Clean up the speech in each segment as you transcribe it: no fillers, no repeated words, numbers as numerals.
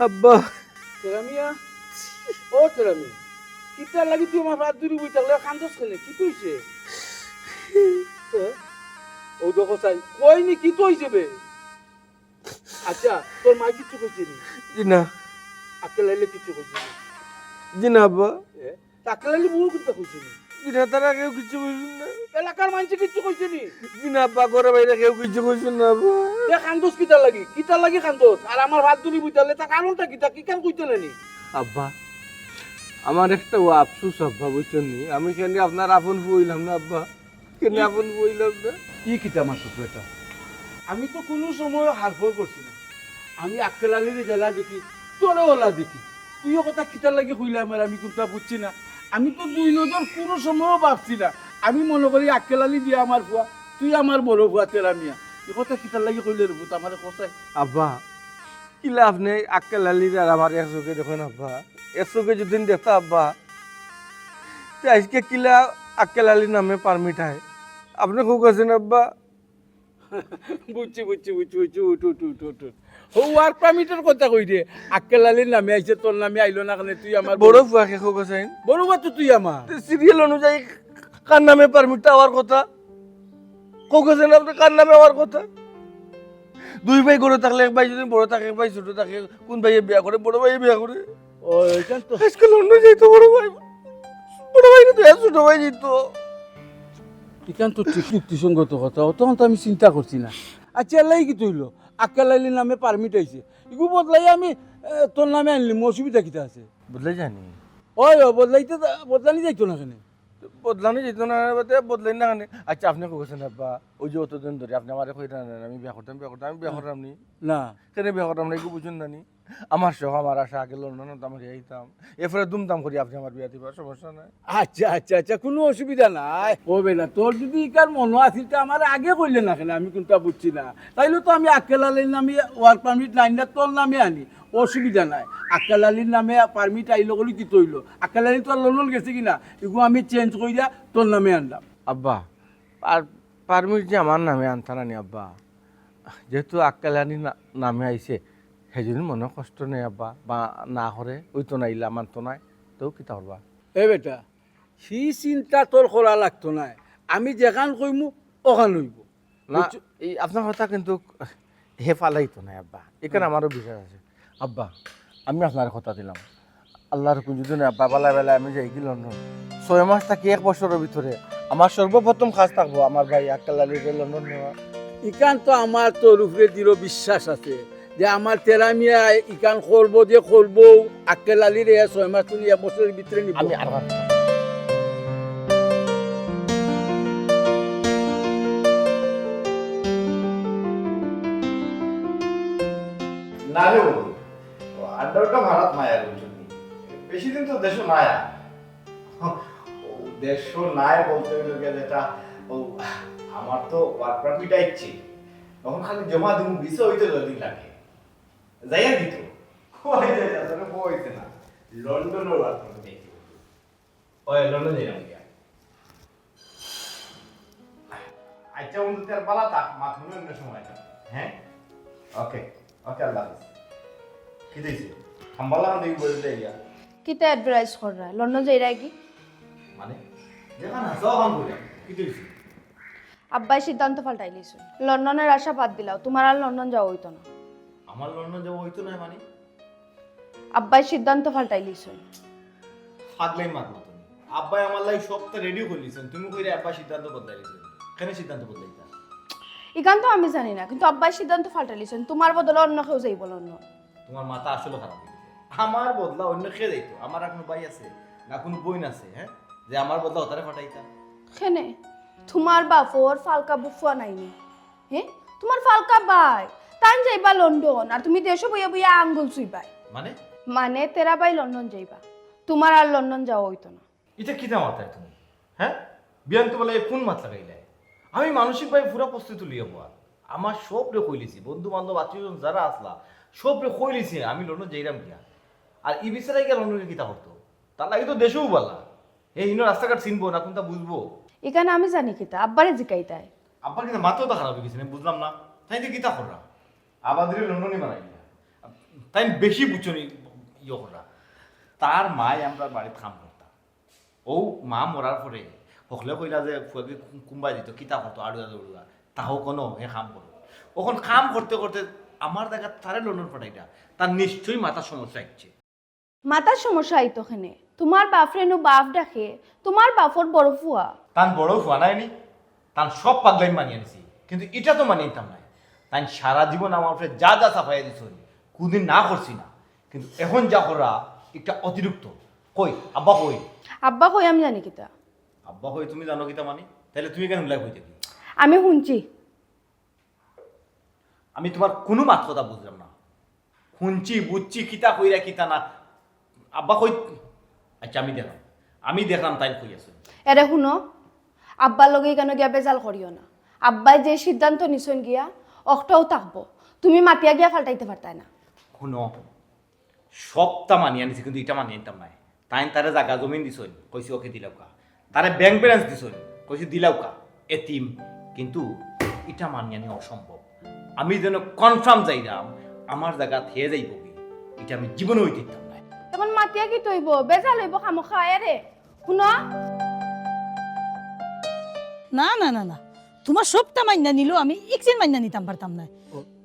আব্বা তেরামিয়া ও তেরামি কিতার লাগি তুই আমার রাত দূরি বই থাকলে কান্দস খেলে কি তুইছে ও দেখো চাই কইনি কি তো হইছে আচ্ছা তোর মা কিছু কইছে নি জি না আক্কেল লাইলে কিছু কইছে নি জি না আব্বা আক্কেল লাইলে বহু কথা কইছে নি জি না তারা কেউ কিছু কইছেন না এলাকার মানুষ কিছু কইছে নি জি না আব্বা ঘরে বাইরে কেউ কিছু কইছেন না আব্বা এ কান্দস কিতার লাগি কান্দস আর আমার রাত দূরি বই থাকলে তা কারণটা কি তা কি কেন কইতে নি আব্বা আমার একটা ও আফসোস আব্বা বুঝছেন নি আমি কেন আপনার আপন বইলাম না আব্বা কেন আপন বইলাম না কি কিতা মাসুক এটা আমি তো কোনো সময় হারফর করছি না আমি আক্কেল আলীর গেলা দেখি তোরে ওলা দেখি তুইও কথা কিতার লাগে কইলাম আর আমি কোনটা বুঝছি না আমি তো দুই নজর কোনো সময়ও ভাবছি না আমি মনে করি আক্কেল আলী দিয়ে আমার ফুয়া তুই আমার বড় ফুয়া তেরা মিয়া এই কথা কিতার লাগে কইলে রে ভূত আমার কথাই আব্বা কিলা আপনি আক্কেল আলীর আর আমার এক চোখে দেখেন আব্বা এক চোখে যদি দেখতা আব্বা তে আজকে কিলা আক্কেল আলীর নামে পারমিট হয় আপনি খুব আছেন আব্বা বুঝছি উঠ ও ওয়ার্ক পারমিটের কথা কই দে আক্কেল আলীর নামে আইছে তোর নামে আইলো না কেন তুই আমার বড় ফুয়াকে খুব আছেন বড় ফুয়া তো তুই আমার সিরিয়াল অনুযায়ী কার নামে পারমিটটা হওয়ার কথা খুব আছেন আপনি কার নামে হওয়ার কথা দুই ভাই গড়ে থাকলে এক ভাই যদি বড় থাকে এক ভাই ছোট থাকে কোন ভাইয়ে বিয়া করে বড় ভাইয়ে বিয়া করে ও এইখান তো আজকে লন্ডন যাইতো বড় ভাই না তো ছোট ভাই যেত এখান তো ঠিক যুক্তিসঙ্গত কথা তখন তো আমি চিন্তা করছি না আচ্ছা এলাই কি তৈল আক্কেল আলীর নামে পারমিট আইছে ইগু বদলাই আমি তোর নামে আনলিম অসুবিধা কিতা আছে বদলাই জানি ওই বদলাইতে বদলানি যাইতো না কেন বদলানো যেত না বদলাই না কানে আচ্ছা আপনি কইছেন আব্বা ওই যে অতদিন ধরে আপনি আমার কই না আমি বিয়া করতাম আমি বিয়া করতাম নি না কেন বিয়া করতাম না একটু বুঝুন না নি আমার শখ আমার আশা আগে লন্ডন আমার যাইতাম এরপরে দুমদাম করি আপনি আমার বিয়া দিবার সমস্যা নাই আচ্ছা কোনো অসুবিধা নাই হবে না তোর যদি ইকার মনে আছিল তা আমার আগে কইলে না কেন আমি কোনটা বুঝছি না তাইলে তো আমি আক্কেল আলীর নামে ওয়ার্ক পারমিট লাইন না তোর নামে আনি অসুবিধা নাই আক্কেল আলীর নামে পারমিট আইলো বলে কি তৈল আক্কেল আলী তোর লন্ডন গেছে কিনা এগুলো আমি চেঞ্জ কইরা তোর নামে আনলাম আব্বা আর পারমিট যে আমার নামে আনতানা নি আব্বা যেহেতু আক্কালানি নামে আইছে সেজন্য মনে কষ্ট নেই আব্বা বা না করে ওই তো নাইলে আমার তো নাই তো কিতা করবা এ বেটা সি চিন্তা তোর করা লাগতো না আমি যেখান কইমু ওখান হইব না এই আপনার কথা কিন্তু হে ফালাইতো নাই আব্বা এখানে আমারও বিশ্বাস আছে আব্বা আমি আপনার কথা দিলাম আল্লাহর কোন যদি আব্বা বেলা বেলা আমি যাই কি লন্ডন 6 মাস থাকি 1 বছরের ভিতরে আমার সর্বপ্রথম কাজ থাকবো আমার ভাই আক্কালালিকে লন্ডন নেওয়া ইকান তো আমার তোর উপরে দৃঢ় বিশ্বাস আছে যে আমার তেরামিয়া ইকান করবো যে করবো আক্কেল আলীর 6 মাস তুমি 1 বছরের ভিতরে নিব আমি আর না রে বন্ধু আড্ডাটা ভারত মায়া বলছেন বেশি দিন তো দেশ মায়া ও দেশ নাই বলতে গেলে যেটা ও আমার তো ওয়ার্ক পারমিট আইছে তখন খালি জমা দিব ভিসা হইতে জলদি লাগে যাইয়া দিত কই যায় আসলে বইতে না লন্ডনের ওয়ার্ক পারমিট আইছে ওই লন্ডন যাইলাম গিয়া আচ্ছা বন্ধু তার বালা তাক মাথুন অন্য সময় হ্যাঁ ওকে ওকে আল্লাহ হাফেজ কি দিছে থাম্বালা দেখি বলতে ইয়া কিতা অ্যাডভাইস করা লন্ডন যাইরা কি মানে যেখানে সহন করে কি দিছে আব্বাই সিদ্ধান্ত পাল্টাই লিছ লন্ডনের আশা বাদ দিলাও তোমার আর লন্ডন যাওয়া হইতো না আমার লন্ডন যাব হইতো না মানে আব্বাই সিদ্ধান্ত পাল্টাই লিছ ফাগলাই মাত মত আব্বাই আমার লাই সবটা রেডি করে লিছেন তুমি কইরে আব্বা সিদ্ধান্ত বদলাই লিছেন কেন সিদ্ধান্ত বদলাইতা ইখান তো আমি জানি না কিন্তু আব্বাই সিদ্ধান্ত পাল্টাই লিছ তোমার বদলে অন্য কেউ যাইব লন্ডন তোমার মাথা আসলে খারাপ হয়ে গেছে আমার বদলা অন্য খেয়ে যাইতো আমার আর কোনো ভাই আছে না কোনো বোন আছে হ্যাঁ যে আমার বদলা ওতারে ফাটাইতা কেনে তোমার বাপর ফালকা বুফুয়া নাইনি হ্যাঁ তোমার ফালকা বাই তান যাইবা লন্ডন আর তুমি দেশে বইয়া বইয়া আঙ্গুল চুইবাই মানে মানে তেরা বাই লন্ডন যাইবা তোমার আর লন্ডন যাওয়া হইতো না এটা কি দাম মাথায় তুমি হ্যাঁ বিয়ান তো বলে কোন মাথা লাগাইলে আমি মানসিকভাবে পুরো প্রস্তুতি লিয়ে হওয়া আমার সব রে কইলিছি বন্ধু বান্ধব আত্মীয়জন যারা আসলা সব রে কইলিছি আমি লন্ডন যাইরাম গিয়া আর ই বিচারাই গিয়া লন্ডনে কিতা করতো তার লাগে তো দেশেও বলা এই হিনো রাস্তাঘাট চিনবো না কোনটা বুঝবো এখানে আমি জানি কিতা আব্বারে জিকাইতাই আব্বার কিন্তু মাথাও তো খারাপ হয়ে গেছে বুঝলাম না তাই তো কিতা কররা আবাদের লন্ডনে বানাই তাই বেশি বুঝছনি ইয়ে করা তার মায় আমরা বাড়িতে কাম করতাম ও মা মরার পরে হকলে কইলা যে ফুয়াকে কুম্বাই দিত কিতা করতো আড়ুয়া দৌড়ুয়া তাও কোনো হে কাম করো ওখন কাম করতে করতে আমার দেখা তারে লন্ডন পাঠাইটা তার নিশ্চয়ই মাথার সমস্যা হচ্ছে মাতার সমস্যা আইতো খেনে তোমার বাপরে বাপ ডাকে তোমার বাপর বড় ফুয়া তান বড় ফুয়া নাইনি তান সব পাগলাই মানিয়ে নিছি কিন্তু এটা তো মানিয়ে নিতাম না তাই সারা জীবন আমার উপরে যা যা চাপাইয়া দিছ কোনদিন না করছি না কিন্তু এখন যা করা একটা অতিরিক্ত কই আব্বা কই আব্বা কই আমি জানি কিতা আব্বা কই তুমি জানো কিতা মানে তাহলে তুমি কেন উল্লেখ হইতে আমি শুনছি আমি তোমার কোনো মাত কথা বুঝলাম না শুনছি বুঝছি কিতা কইরা কিতা না আব্বা কই আচ্ছা আমি দেখলাম তাই কই আছে এরে শুনো আব্বার লগে কেন গিয়া বেজাল করিও না আব্বাই যে সিদ্ধান্ত নিছন গিয়া অকটাও থাকবো তুমি মাতিয়া গিয়া ফাল্টাইতে পারতাই না শুনো সবটা মানিয়ে আনিছি কিন্তু এটা মানিয়ে নিতাম নাই তাই তারে জায়গা জমিন দিছই কইছি ওকে দিলাউকা তারে ব্যাংক ব্যালেন্স দিছই কইছি দিলাউকা এতিম কিন্তু এটা মানিয়ে আনি অসম্ভব আমি যেন কনফার্ম যাইরাম আমার জায়গা থেয়ে যাইব কি এটা আমি জীবনে হইতে দিতাম না তখন মাতিয়া কি তৈব বেজাল হইব খামোখা এরে শুনো না না না না তোমার সবটা মান্না নিলেও আমি একদিন মান্না নিতাম পারতাম না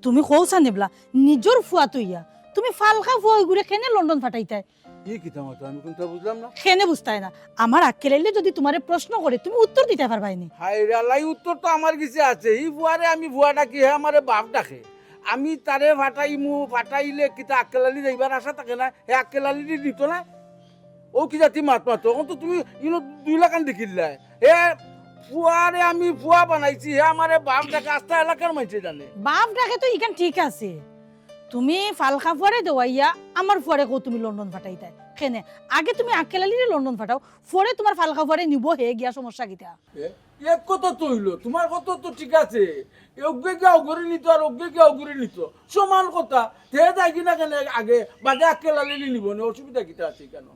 তুমি কৌছা নেবলা নিজের ফুয়া তৈয়া তুমি ফালকা ফুয়া ঘুরে কেনে লন্ডন ফাটাইতাই ই কিতা মতো আমি কোনটা বুঝলাম না কেনে বুঝতাই না আমার আক্কেলাইলে যদি তোমারে প্রশ্ন করে তুমি উত্তর দিতে পারবাইনি হাই রে উত্তর তো আমার কাছে আছে ই ভুয়ারে আমি ভুয়া ডাকি হে আমারে বাপ ডাকে আমি তারে ফাটাইলে কিতা আক্কেলালি যাইবার আশা থাকে না হে আক্কেলালি দিত না ও কি জাতি মাত মাতো এখন তো তুমি ইনো 2 লাখ দেখিলা হে ফুয়ারে আমি ফুয়া বানাইছি হে আমারে বাপ ডাকে আস্থা এলাকার মাইছে জানে বাপ ডাকে তো ইখান ঠিক আছে তুমি ফালকা ফুয়ারে দেওয়াইয়া আমার ফুয়ারে কো তুমি লন্ডন ফাটাইতাই কেনে আগে তুমি আক্কেলালিরে লন্ডন ফাটাও পরে তোমার ফালকা ফুয়ারে নিব হে গিয়া সমস্যা কিতা এক কথা তো হইলো তোমার কথা তো ঠিক আছে অজ্ঞকে অগরি নিত আর অজ্ঞকে অগরি নিত সমান কথা তে যাই কিনা কেন আগে বাদে আক্কেলালি নিব না অসুবিধা কিটা আছে কেন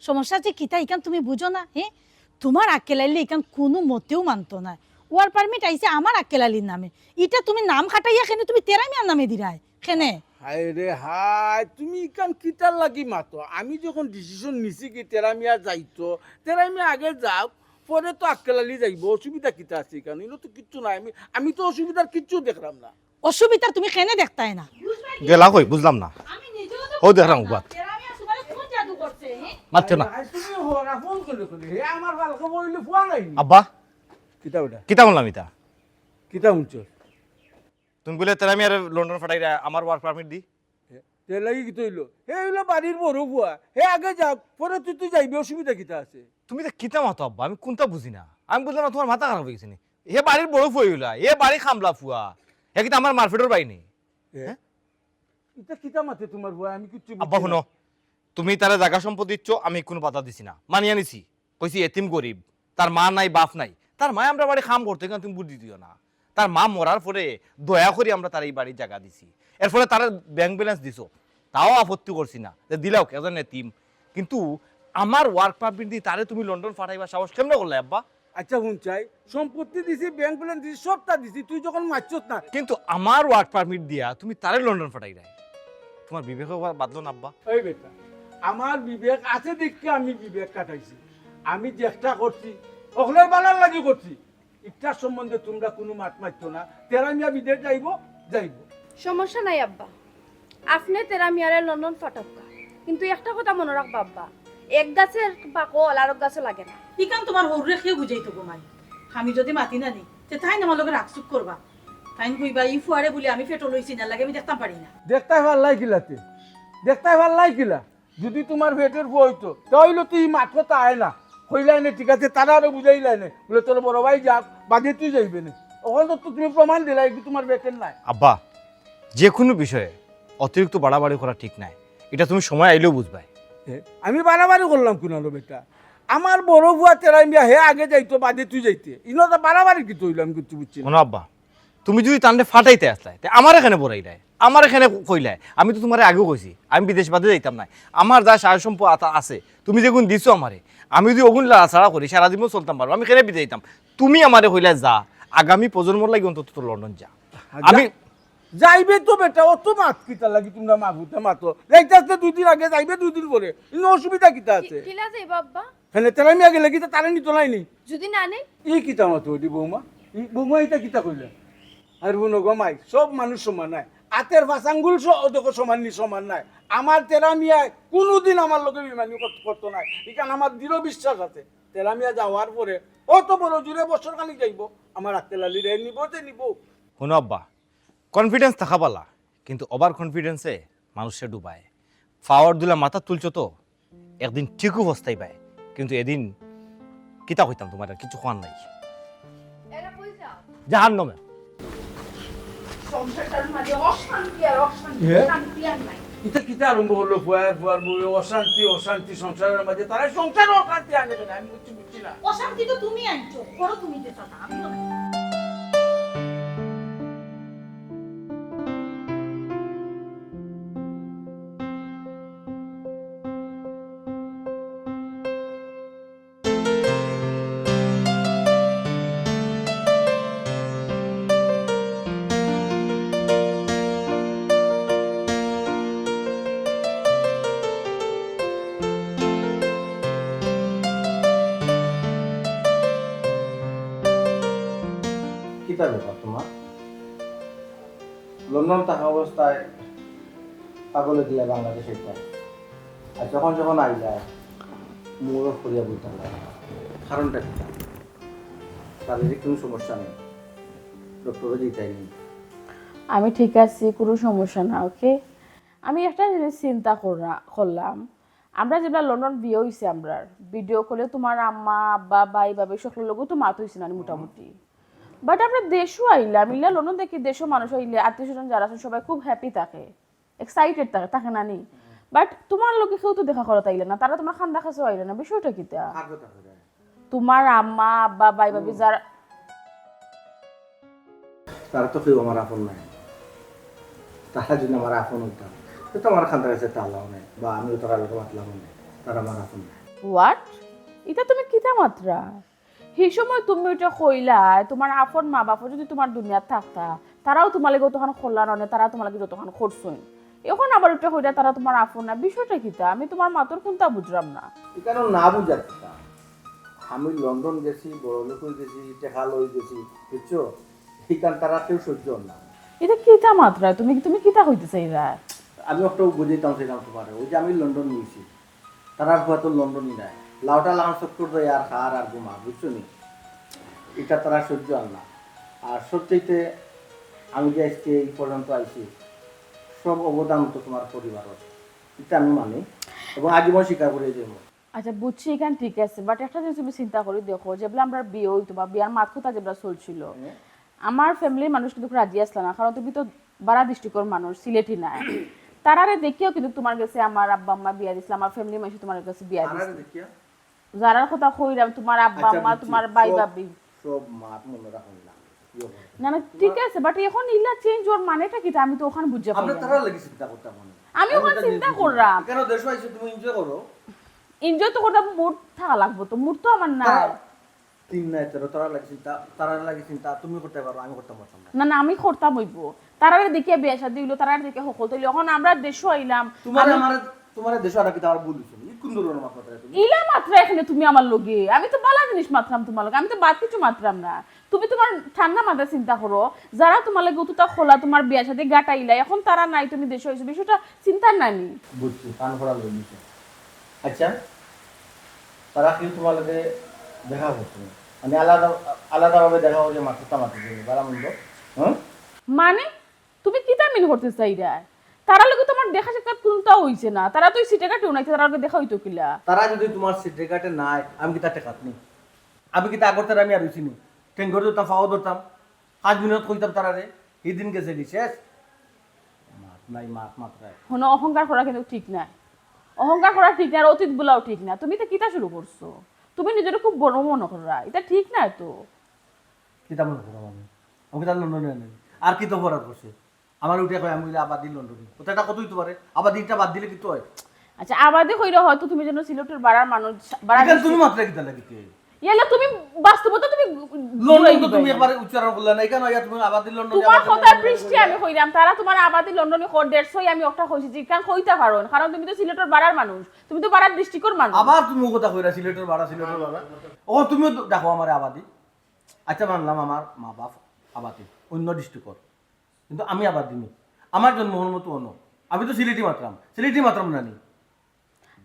সমস্যা যে কিতা ইখান তুমি বুঝো না হে তোমার আক্কেলালি ইখান কোনো মতেও মানতো না ওয়ার পারমিট আইছে আমার আক্কেলালির নামে এটা তুমি নাম খাটাইয়া কেনে তুমি তেরামিয়ার নামে দিরাই কেনে হাই রে হাই তুমি ইকান কিটার লাগি মাতো আমি যখন ডিসিশন নিছি কি তেরামিয়া যাইতো তেরামিয়া আগে যাও পরে তো আক্কেলালি যাইব অসুবিধা কিটা আছে কেন এগুলো তো কিচ্ছু নাই আমি তো অসুবিধার কিচ্ছু দেখলাম না অসুবিধা তুমি কেনে দেখতাই না গেলা কই বুঝলাম না ও দেখলাম বাত মারছো না তুমি হোরা ফোন করে হে আমার ভালকে বইলে ফোন নাই আব্বা কিতা ওটা কিতা বললাম ইতা কিতা উঞ্চ তুমি বলে তারা আমি আর লন্ডন ফাটাই আমার ওয়ার্ক পারমিট দি তে লাগি কি তৈলো হে হইলো বাড়ির বড় বুয়া হে আগে যাও পরে তুই যাইবি অসুবিধা কিতা আছে তুমি তো কিতা মাতো আব্বা আমি কোনটা বুঝি না আমি বুঝলাম না তোমার মাথা খারাপ হয়ে গেছে নি হে বাড়ির বড় ফুয়া হইলা এ বাড়ি খামলা ফুয়া হে কিন্তু আমার মার্কেটের বাড়ি নেই এটা কিতা মাতে তোমার বুয়া আমি কিচ্ছু আব্বা শুনো তুমি তারা জায়গা সম্পদ দিচ্ছ আমি কোনো পাতা দিছি না মানিয়ে নিছি কইছি এতিম গরিব তার মা নাই বাপ নাই তার মা আমরা বাড়ি খাম করতে কেন তুমি বুদ্ধি দিও না তার মা মরার পরে দয়া করে আমরা তার এই বাড়ির জায়গা দিছি এর ফলে তারা ব্যাংক ব্যালেন্স দিছো তাও আপত্তি করছি না যে দিলাও কেজন এতিম কিন্তু আমার ওয়ার্ক পারমিট দিয়ে তারে তুমি লন্ডন পাঠাইবা সাহস কেমনে করলে আব্বা আচ্ছা হুন চাই সম্পত্তি দিছি ব্যাংক ব্যালেন্স দিছি সবটা দিছি তুই যখন মারছত না কিন্তু আমার ওয়ার্ক পারমিট দিয়া তুমি তারে লন্ডন পাঠাই রায় তোমার বিবেক বাদলো না আব্বা এই বেটা আমার বিবেক আছে দেখে আমি বিবেক কাটাইছি আমি চেষ্টা করছি ওখলের বানার লাগি করছি ইটার সম্বন্ধে তোমরা কোনো মাত মারতো না তেরামিয়া বিদেশ যাইব সমস্যা নাই আব্বা আপনি তেরামিয়ারে লন্ডন ফাটাক্কা কিন্তু একটা কথা মনে রাখবা আব্বা এক গাছের বাকল আর এক গাছে লাগে না ইকান তোমার হরুরে খেয়ে বুঝাইতো গোমাই আমি যদি মাতি না নি তে তাই আমার লগে রাখসুক করবা তাই কইবা ই ফুয়ারে বলি আমি ফেটো লইছি না লাগে আমি দেখতাম পারি না দেখতে ভাল লাগিলা যদি তোমার পেটের বই হইতো তাহলে তুই মাত কথা আয় না কইলাই না ঠিক আছে তারা আরো বুঝাইলাই না বলে তোর বড় ভাই যাক বাদে তুই যাইবে না ওখানে তো তুমি প্রমাণ দিলাই কি তোমার বেটের নাই আব্বা যে কোনো বিষয়ে অতিরিক্ত বাড়াবাড়ি করা ঠিক নাই এটা তুমি সময় আইলেও বুঝবাই আমি বাড়াবাড়ি করলাম কুনালো বেটা আমার বড় বুয়া তেরামিয়া হে আগে যাইতো বাদে তুই যাইতে ইনো তো বাড়াবাড়ি কি তৈলাম কিছু বুঝছি না শোনো আব্বা তুমি যদি তান্ডে ফাটাইতে আসলাই আমার এখানে বড়াই দেয় আমার এখানে কইলাই আমি তো তোমার আগেও কইছি আমি বিদেশ বাদে যাইতাম না আমার যা সার সম্পদ আছে তুমি যেগুন দিছো আমারে আমি যদি ওগুন লাড়াছাড়া করি সারা জীবন চলতাম পারবো আমি এখানে বিদেশ যাইতাম তুমি আমারে কইলা যা আগামী প্রজন্মর লাগি অন্তত লন্ডন যা আমি যাইবে তো বেটা অত মাত কিতা লাগি তোমরা মাগুতে মাতো যাইতে 2 দিন আগে যাইবে 2 দিন পরে ইনো অসুবিধা কিতা আছে কিলা যাইবা আব্বা হেলে তেরামি আগে লাগি তো তারে নিতো নাইনি যদি না নেই ই কিতা মাতো দি বৌমা বৌমা এটা কিতা কইলে আর বুনো গমাই সব মানুষ সমান নাই আতের ভাসাঙ্গুল দেখো সমান নাই আমার তেরামিয়া কোনোদিন আমার লোকে বিমানি করতো নাই এখানে আমার দৃঢ় বিশ্বাস আছে তেরামিয়া যাওয়ার পরে অত বড় জুড়ে বছর খালি যাইব আমার আক্কেলালি রে নিব শুনো আব্বা কনফিডেন্স থাকা পালা কিন্তু ওভার কনফিডেন্সে মানুষে ডুবায় পাওয়ার দিলে মাথা তুলছো তো একদিন ঠিকও হস্তাই পায় কিন্তু এদিন কিতা হইতাম তোমার আর কিছু খাওয়ার নাই এরা কই যাও জাহান নমে সংসারটার মাঝে অশান্তি আর অশান্তি হ্যাঁ? শান্তি আর নাই এটা কিতা আরম্ভ হলো ফুয়ার বউ অশান্তি সংসারের মাঝে তারা সংসার অশান্তি আনবে না আমি বুঝছি না অশান্তি তো তুমি আনছো করো তুমি যেটা আমি কিতা ব্যাপার তোমার লন্ডন থাকা অবস্থায় পাগলে দিলে বাংলাদেশে পায় আর যখন যখন আই যায় মোড় করিয়া বলতে লাগে কারণটা কি শারীরিক কোনো সমস্যা নেই ডক্টরও যেটাই নেই আমি ঠিক আছি কোনো সমস্যা না ওকে আমি একটা জিনিস চিন্তা করলাম আমরা যেটা লন্ডন বিয়ে হয়েছে আমরা ভিডিও কলে তোমার আম্মা আব্বা ভাই বাবা সকলের লোকও তো মাত হয়েছে না মোটামুটি বাট আমরা দেশও আইলাম ইলা লন্ডন দেখি দেশও মানুষ আইলে আত্মীয় স্বজন যারা আছেন সবাই খুব হ্যাপি থাকে এক্সাইটেড থাকে না নি বাট তোমার লোকে কেউ তো দেখা করতে আইলে না তারা তোমার খান্দা কাছেও আইলে না বিষয়টা কিতা তোমার আম্মা আব্বা ভাই বাবি যারা তারা তো কেউ আমার আপন নাই তারা যদি আমার আপন হইতাম তো আমার খান্দার কাছে তালাও নেই বা আমিও তারা লোক মাতলাম নেই তারা আমার আপন নাই হোয়াট এটা তুমি কিতা মাত্রা সেই সময় তুমি ওইটা কইলা তোমার আপন মা বাবা যদি তোমার দুনিয়াত থাকতা তারাও তোমার লাগে তখন খোলা নয় তারা তোমার লাগে যতক্ষণ করছই এখন আবার ওইটা কইলা তারা তোমার আপন না বিষয়টা কিতা আমি তোমার মাতর কোনটা বুঝলাম না এখানে না বুঝাচ্ছা আমি লন্ডন গেছি বড় লোক হয়ে গেছি টেকা লই গেছি বুঝছো এইখান তারা কেউ সহ্য না এটা কিতা মাত্রা তুমি তুমি কিতা হইতে চাইরা আমি একটা বুঝাইতাম সেটাম তোমার ওই যে আমি লন্ডন নিয়েছি তারা হয়তো লন্ডনই নাই লাউটা লাগান চক্কর দেয় আর খার আর ঘুমা বুঝছো নি এটা তারা সহ্য আর না আর সত্যিতে আমি যে আজকে এই পর্যন্ত আইছি সব অবদান তো তোমার পরিবারের এটা আমি মানি এবং আজীবন স্বীকার করে যাবো আচ্ছা বুঝছি এখানে ঠিক আছে বাট একটা জিনিস তুমি চিন্তা করে দেখো যেগুলো আমরা বিয়ে হইতো বা বিয়ার মাত কথা যেগুলো চলছিল আমার ফ্যামিলির মানুষ কিন্তু রাজি আসলো না কারণ তুমি তো বারা দৃষ্টিকোণ মানুষ সিলেটি নাই তারারে দেখিও কিন্তু তোমার কাছে আমার আব্বা আম্মা বিয়া দিছিল আমার ফ্যামিলি মানুষ তোমার কাছে বিয়া দিছিল যারার কথা কইরাম তোমার আব্বা আম্মা তোমার ভাই বাবি সব মাত মনে রাখুন না না না ঠিক আছে বাট এখন ইলা চেঞ্জ ওর মানেটা কি আমি তো ওখানে বুঝতে পারি আমরা তারা লাগি চিন্তা করতে মনে আমি ওখানে চিন্তা করলাম কেন দেশ আইছো তুমি এনজয় করো এনজয় তো করতে মুড থাকা লাগবে তো মুড তো আমার না তিন নাই তেরো তারা লাগি চিন্তা তারা লাগি চিন্তা তুমি করতে পারো আমি করতে পারতাম না না না আমি করতাম হইব তারারে দেখিয়া বিয়া শাদী হইলো তারারে দেখে সকল তৈলি এখন আমরা দেশও আইলাম তোমার দেশ আর কি তার বলিছো ই কোন ধরনের মাত্রা তুমি ইলা মাত্রা এখানে তুমি আমার লগে আমি তো বালা জিনিস মাত্রাম তোমার লগে আমি তো বাদ কিছু মাত্রাম না তুমি তোমার ঠান্ডা মাথা চিন্তা করো যারা তোমার লগে অতটা খোলা তোমার বিয়ার সাথে গাটাইলা এখন তারা নাই তুমি দেশে হইছো বিষয়টা চিন্তার নানি বুঝছি কান করা লইছো আচ্ছা তারা কি তোমার লগে দেখা করছে মানে আলাদাভাবে দেখা হচ্ছে মাত্রা মাত্রা বালা মন্দ হ্যাঁ মানে তুমি কি তা মিন করতে চাইরা তারা লগে তোমার দেখা সাক্ষাৎ কোনটা হইছে না তারা তো সিটে কাটে নাই তারা লগে দেখা হইতো কিলা তারা যদি তোমার সিট রেখাটে নাই আমি কি তার টেকাত নি আমি কি তা করতে আমি আর হইছি নি ট্রেন করে ধরতাম ফাও ধরতাম 5 মিনিট কইতাম তারা রে এই দিন গেছে কি শেষ মাত নাই মাত মাত্রায় হনো অহংকার করা কিন্তু ঠিক না অহংকার করা ঠিক না আর অতীত বলাও ঠিক না তুমি তো কিতা শুরু করছো তুমি নিজের খুব বড় মনে করা এটা ঠিক না তো কি তা মনে করো আমি কি তার লন্ডনে আনি আর কি তো অপরাধ করছে আমার উঠে কয় আমি আবার দিন লন্ডনে ওটা কত হইতে পারে আবার দিনটা বাদ দিলে কি তো হয় আচ্ছা আবাদে কইরা হয়তো তুমি যেন সিলেটের বাড়ার মানুষ এখানে তুমি মাত্রা কি তা লাগিতে ইয়ালে তুমি বাস্তবতা তুমি লন্ডন তো তুমি একবার উচ্চারণ করলে না, এখানে আইয়া তুমি আবাদি লন্ডন তোমার কথার পৃষ্ঠে আমি কইলাম তারা তোমার আবাদি লন্ডনে কর 150 আমি একটা কইছি যে কারণ কইতা পারো কারণ তুমি তো সিলেটের বাড়ার মানুষ, তুমি তো বাড়ার দৃষ্টিকোণ মানুষ। আবার তুমি কথা কইরা সিলেটের ভাড়া ও তুমি দেখো আমার আবাদি। আচ্ছা মানলাম আমার মা বাপ আবাদি অন্য ডিস্ট্রিক্টর, কিন্তু আমি আবাদি নি, আমার জন্ম মতো অন্য, আমি তো সিলেটি মাত্রাম নানি।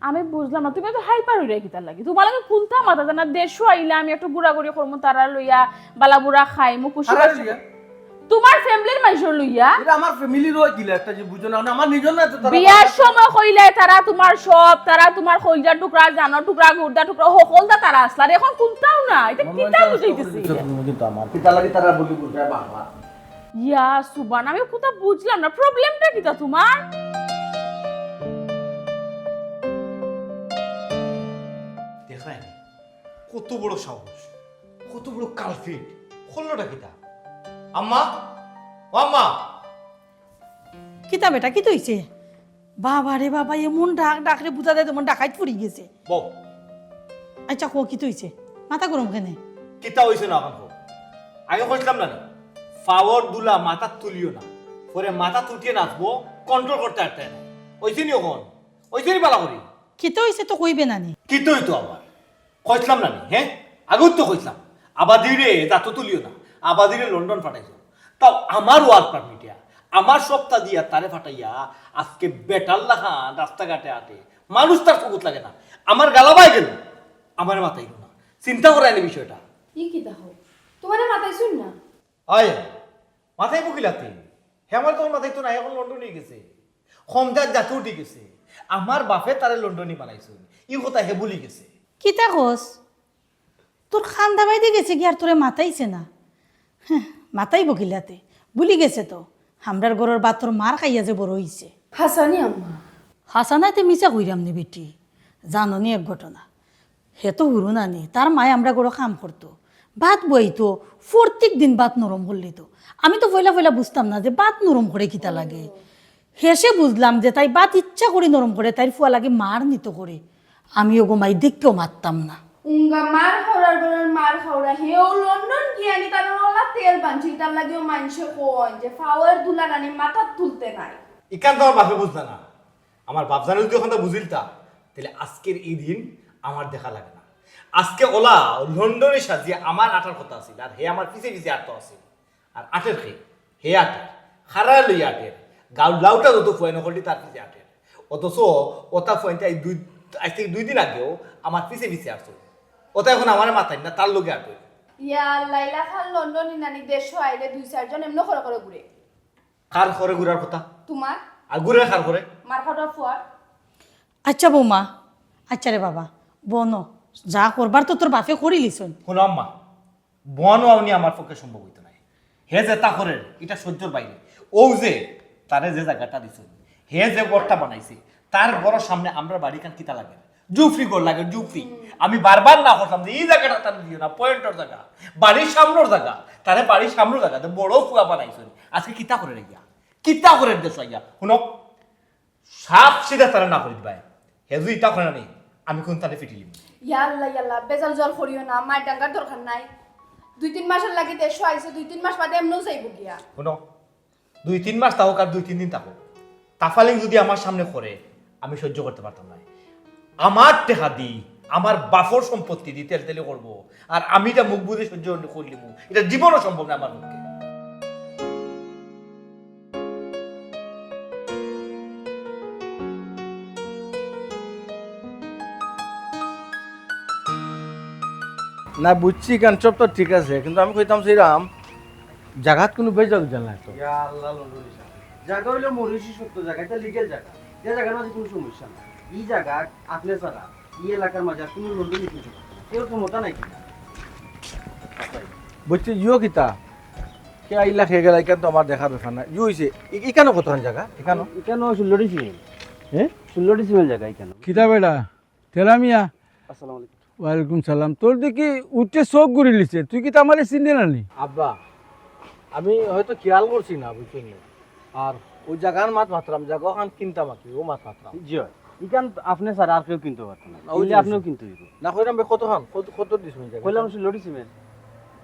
আমি বুঝলাম না তুমি তো হাইপার হইরা কিতার লাগি তোমার লাগে কোনটা মাথা জানা দেশও আইলা আমি একটু গুড়া গুড়ি করমু তারা লইয়া বালা বুড়া খাই মু খুশি তোমার ফ্যামিলির মানুষের লইয়া এটা আমার ফ্যামিলির রয় কিলা একটা যে বুঝো না, আমার নিজের না তো তারা বিয়ার সময় কইলে তারা তোমার সব, তারা তোমার কইজার টুকরা জানো টুকরা গুড়দা টুকরা সকলটা তারা আসলা আর এখন কোনটাও না, এটা কিটা বুঝাইতেছি কিন্তু আমার পিতা লাগি তারা বলি বুঝায় বাবা। ইয়া সুবান আমি কোথা বুঝলাম না প্রবলেমটা কিটা তোমার? দেখায় কত বড় সাহস, কত বড় কালফিট, হলোটা কিতা? আম্মা, ও আম্মা, কিতা বেটা কি তৈছে? বাবা রে বাবা এমন ডাক রে বুঝা দেয় তোমার ডাকাইত পড়ি গেছে। বউ আচ্ছা কো কি তৈছে? মাথা গরম কেনে? কিতা হইছে না এখন? আগে কইছিলাম না পাওয়ার দুলা মাথা তুলিও না, পরে মাথা তুটিয়ে নাচবো, কন্ট্রোল করতে পারতে না। ওইছে নি এখন, ওইছে নি বালা করি। কিতা হইছে তো কইবে নানি। কিতো হইতো আবার কইছিলাম না হ্যাঁ, আগেও তো কইছিলাম আবাদিরে দাঁত তুলিও না, আবাদিরে লন্ডন পাঠাইছো, তাও আমার ওয়ার্ক পারমিটিয়া আমার সপ্তাহ দিয়া তারে ফাটাইয়া আজকে বেটার লাখা রাস্তাঘাটে আটে, মানুষ তার সবুত লাগে না, আমার গালাবাই গেল, আমার মাথায় না চিন্তা করায় না বিষয়টা। ই কি দেখো তোমার মাথায় শুন না আয় মাথায় বকিলাতে হে, আমার তোমার মাথায় তো না, এখন লন্ডনে গেছে, খমদার জাতি উঠে গেছে, আমার বাপে তারে লন্ডনে বানাইছো, ই কথা হে বলি গেছে। কিতা কস? তোর খান্দা বাইতে গেছে কি আর তোরে মাথাইছে না? হ্যাঁ মাথাই বকিলাতে ভুলি গেছে তো আমরার গরুর বাতর মার খাইয়া যে বড় হইছে। হাসানি আম্মা হাসানাইতে মিশা কইরাম নি বেটি, জানো নি এক ঘটনা, হে তো হুরু নানি তার মায়ে আমরা গরু কাম করতো, ভাত বইতো প্রত্যেক দিন ভাত নরম করলি তো। আমি তো পয়লা পয়লা বুঝতাম না যে ভাত নরম করে কিতা লাগে, হেসে বুঝলাম যে তাই ভাত ইচ্ছা করে নরম করে, তাই ফুয়া লাগে মার নিত করে। আমি ওগো মাই দেখতেও মারতাম না। উঙ্গা মার খাওয়ার গরের মার খাওয়া হেও লন্ডন গিয়ানি তার ওলা তেল বানছি তার লাগেও মানুষে কয় যে পাওয়ার দুলা নানি মাথা তুলতে নাই। ইকান তোমার বাপে বুঝতা না, আমার বাপ জানে যদি ওখানটা বুঝিলতা তাহলে আজকের এই দিন আমার দেখা লাগে না। আজকে ওলা লন্ডনে সাজিয়ে আমার আটার কথা আছিল, আর হে আমার পিছে পিছে আটতো আছিল, আর আটের হে আটের খারা লই আটের গাউ লাউটা যত ফুয়াই নকলি তার পিছে আটের, অথচ ওটা ফুয়াইতে আজ থেকে 2 দিন আগেও আমার পিছে পিছে আসতো, ওটা এখন আমার মাথায় না তার লোকে আটে। ইয়া লাইলা খান লন্ডনে নানি দেশও আইলে 2-4 জন এমন করে করে ঘুরে। কার করে ঘুরার কথা? তোমার আর ঘুরে কার করে? মার খাওয়া ফুয়ার। আচ্ছা বৌমা, আচ্ছা রে বাবা বনো যা করবার তো তোর বাপে করিলিছন। শোনো আম্মা, বনও আপনি আমার পক্ষে সম্ভব হইতো না, হে যে তা করেন এটা সহ্যর বাইরে। ও যে তারে যে জায়গাটা দিছে, হে যে গড়টা বানাইছে তার গড়ের সামনে আমরা বাড়ি কান কিতা লাগে, জুফরি গড় লাগে জুফরি। আমি বারবার না করলাম যে এই জায়গাটা তার দিও না, পয়েন্টের জায়গা, বাড়ির সামনের জায়গা, তারে বাড়ির সামনের জায়গাতে বড় ফুয়া বানাইছে, আজকে কিতা করে রেগিয়া কিতা করে দেশ আইয়া শুনো সাপ সিধা তারা না করে দিবা, হে যদি ইটা করে না নেই আমি কোন তারে ফিটিলিম। ইয়াল্লা ইয়াল্লা বেজাল জল করিও না, মায়ের ডাঙ্গার দরকার নাই। 2-3 মাসের লাগি দেশও আইছে, 2-3 মাস বাদে এমনও যাইব গিয়া। শোনো 2-3 মাস থাকুক আর 2-3 দিন থাকুক, তাফালিং যদি আমার সামনে করে আমি সহ্য করতে পারতাম না। আমার টেহা দি আমার বাফর সম্পত্তি দি তেল তেলে করবো, আর আমি এটা মুখ বুঝে সহ্য করলিম, এটা জীবনও সম্ভব না আমার মুখে। না বুঝছি কেন সব তো ঠিক আছে, কিন্তু আমি কইতাম সেইরাম জায়গাত কোনো বেজাল জান না তো। জায়গা হইলো মরিষি সত্য জায়গা, এটা লিগেল জায়গা, যে জায়গার মাঝে কোনো সমস্যা না। এই জায়গা আপনি ছাড়া এই এলাকার মাঝে আর কোনো লন্ডন কিছু কেউ ক্ষমতা নাই কিনা। বুঝছি ইও কিতা কে আইলা খেয়ে গেল, এখান তো আমার দেখার ব্যাপার না। ইউ হইছে এখানে কত জায়গা, এখানে এখানে 16টি সিমেল, হ্যাঁ 16টি সিমেল জায়গা এখানে। কিতা বেড়া তেলামিয়া। আসসালামু আলাইকুম। ওয়ালাইকুম সালাম। তোর দেখি উঠে চোখ ঘুরে লিছে, তুই কি আমার চিনতে নানি? আব্বা আমি হয়তো খেয়াল করছি না বুঝছেন, আর ওই জায়গার মাত মাত্রাম জায়গা ওখান কিনতাম আর কি, ও মাত মাত্রাম। জি হয়। ইকান আপনি স্যার আর কেউ কিনতে পারতো না ওই কিনলে যে আপনিও কিনতে হইব না কইলাম বে কত খান কত দিস কইলাম লড়ি সিমেন্ট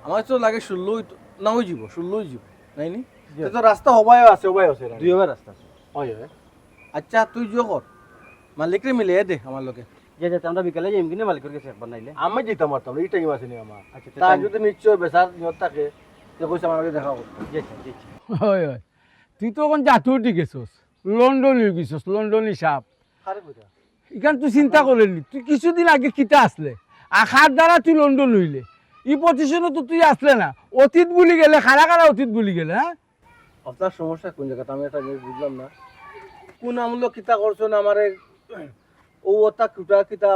আমার তো লাগে 16 না হই যাব 16 যাব নাই নি তো রাস্তা হবাই আছে দুইবার রাস্তা আছে হয় হয় আচ্ছা তুই যে কর মালিকরে মিলে দে আমার লগে যে যেতে আমরা বিকালে যাইম কিনে মালিকের কাছে একবার নাইলে আমি যেতাম পারতাম এই টাইম আছে নি আমার আচ্ছা তা যদি নিশ্চয় বেচার নিয়ত থাকে যে কইছে আমার লগে দেখা করতে জি স্যার জি হয় হয় তুই তো এখন জাতুটি গেছস লন্ডন হয়ে গেছস লন্ডন হিসাব আরে কইতা এখান তুই চিন্তা করেনি তুই কিছুদিন আগে কিতা আসলে আখার দ্বারা তুই লন্ডন হইলে এই পজিশনে তো তুই আসলে না অতীত বলি গেলে খারা খারা অতীত বলি গেলে হ্যাঁ আপনার সমস্যা কোন জায়গাতে আমি এটা জিনিস বুঝলাম না কোন আমলো কিতা করছেন আমারে ও ওটা কুটা কিতা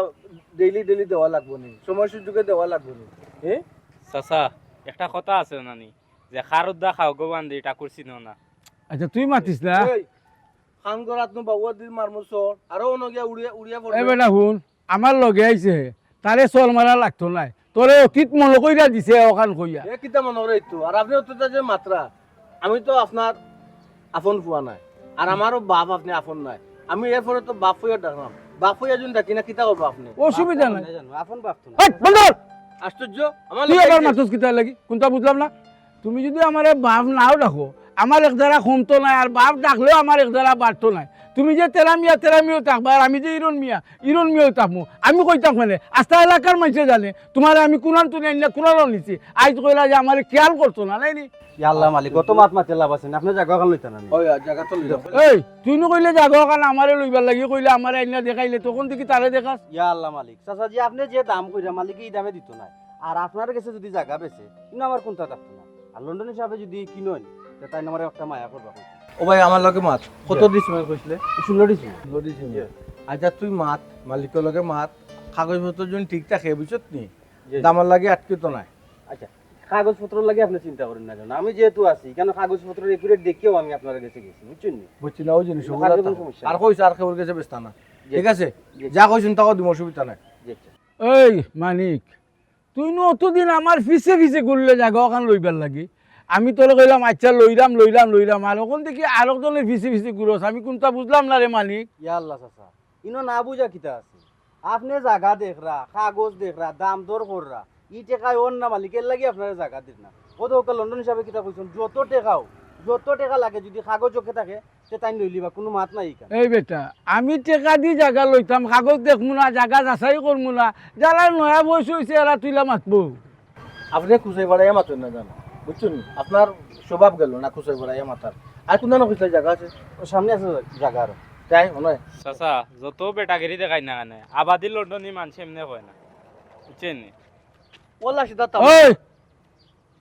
ডেইলি দেওয়া লাগবো নি সময় সুযোগে দেওয়া লাগবো নি হ্যাঁ চাচা একটা কথা আছে নানি যে খারুদ্দা খাও গো বান্ধি এটা করছি না আচ্ছা তুই মাতিস না এই খান গরাত নো বাবুয়া দিন মারমুসর আরো অনগিয়া উড়িয়া উড়িয়া এ পড়বে বেটা শুন আমার লগে আইছে তারে চল মারা লাগতো নাই তোরে অতীত মনে কইরা দিছে ওখান কইয়া এ কিতা মনে করে তো আর আপনি তো যে মাত্রা আমি তো আপনার আপন ফুয়া নাই আর আমারও বাপ আপনি আপন নাই আমি এরপরে তো বাপ ফুয়া ডাকলাম বাপ ফুয়া যদি ডাকি না কিতা করবো আপনি অসুবিধা নাই জানো আপন বাপতো না এই, বন্ধ কর। আশ্চর্য আমার তুই লাগে আবার কি? মাতুস কিতা লাগি কোনটা বুঝলাম না তুমি যদি আমার বাপ নাও ডাকো আমার এক দ্বারা কমতো নাই আর বাপ ডাকলেও আমার এক দ্বারা বাড়তো নাই তুমি যে তেরামিয়াও থাকবা আর আমি যে ইরন মিয়াও থাকবো আমি কইতাম মানে আস্তা এলাকার মানুষে জানে তোমার আমি কোনান তো নাই না কোনারও নিছি আজ কইলা যে আমার খেয়াল করতো না নাই নি ইয়া আল্লাহ মালিক কত মাত মাতে লাভ আছে না আপনি জায়গা কাল লইতা না নি। ওই জায়গা তো লিখা এই তুই নো কইলে জাগো কারণ আমারে লইবার লাগি কইলে আমার আইনা দেখাইলে তখন থেকে তারে দেখাস ইয়া আল্লাহ মালিক চাচা জি আপনি যে দাম কইরা মালিক এই দামে দিত না আর আপনার কাছে যদি জায়গা বেছে কিন্তু আমার কোনটা থাকতো না আর লন্ডন হিসাবে যদি কিনেন তাই আমার একটা মায়া করবা ও ভাই আমার লগে মাত কত দিস মানে কইছিলে 16 দিছি লড়ি আচ্ছা তুই মাত মালিকের লগে মাত কাগজপত্র যদি ঠিক থাকে বুঝছত নি দামার লাগে আটকে তো নাই আচ্ছা কাগজপত্র লাগে আপনি চিন্তা করেন না কেন আমি যেহেতু আছি কেন কাগজপত্র একুরেট দেখেও আমি আপনার কাছে গেছি বুঝছেন নি বুঝছি না ওই জিনিস ওগুলা তো সমস্যা আর কইছে আর কেউ কাছে বেস্তা না ঠিক আছে যা কইছেন তাও দিব অসুবিধা নাই জি আচ্ছা এই মানিক তুই নো অতদিন আমার পিছে ঘুরলে জাগো ওখান লইবার লাগি আমি তোর কইলাম আচ্ছা লইলাম আর ওখান থেকে আরেকজনের পিছে ঘুরোস আমি কোনটা বুঝলাম না রে মানিক ইয়া আল্লাহ চাচা ইনো না বুঝা কিতা আছে আপনি জায়গা দেখরা কাগজ দেখরা দাম দর কররা ই টেকায় ওর না মালিকের লাগে আপনার জায়গা দিন না ও তো ওকে লন্ডন হিসাবে কিতা কইছেন যত টাকা লাগে যদি কাগজ ওকে থাকে সে তাই নইলিবা কোনো মাত নাই এখানে এই বেটা আমি টেকা দি জায়গা লইতাম কাগজ দেখমু না জায়গা যাচাই করমু না যারা নয়া বয়স হয়েছে এরা তুইলা মাতবো আপনি খুঁজে বেড়াইয়া মাতেন না জানো বুঝছেন আপনার স্বভাব গেল না খুঁজে বেড়াইয়া মাতার আর কোন না কইছে জায়গা আছে ও সামনে আছে জায়গা আরো তাই মনে হয় চাচা যত বেটাগিরি দেখাই না কেন আবাদি লন্ডনী মানুষ এমনি হয় না বুঝছেন নি ওলা সিধা ওই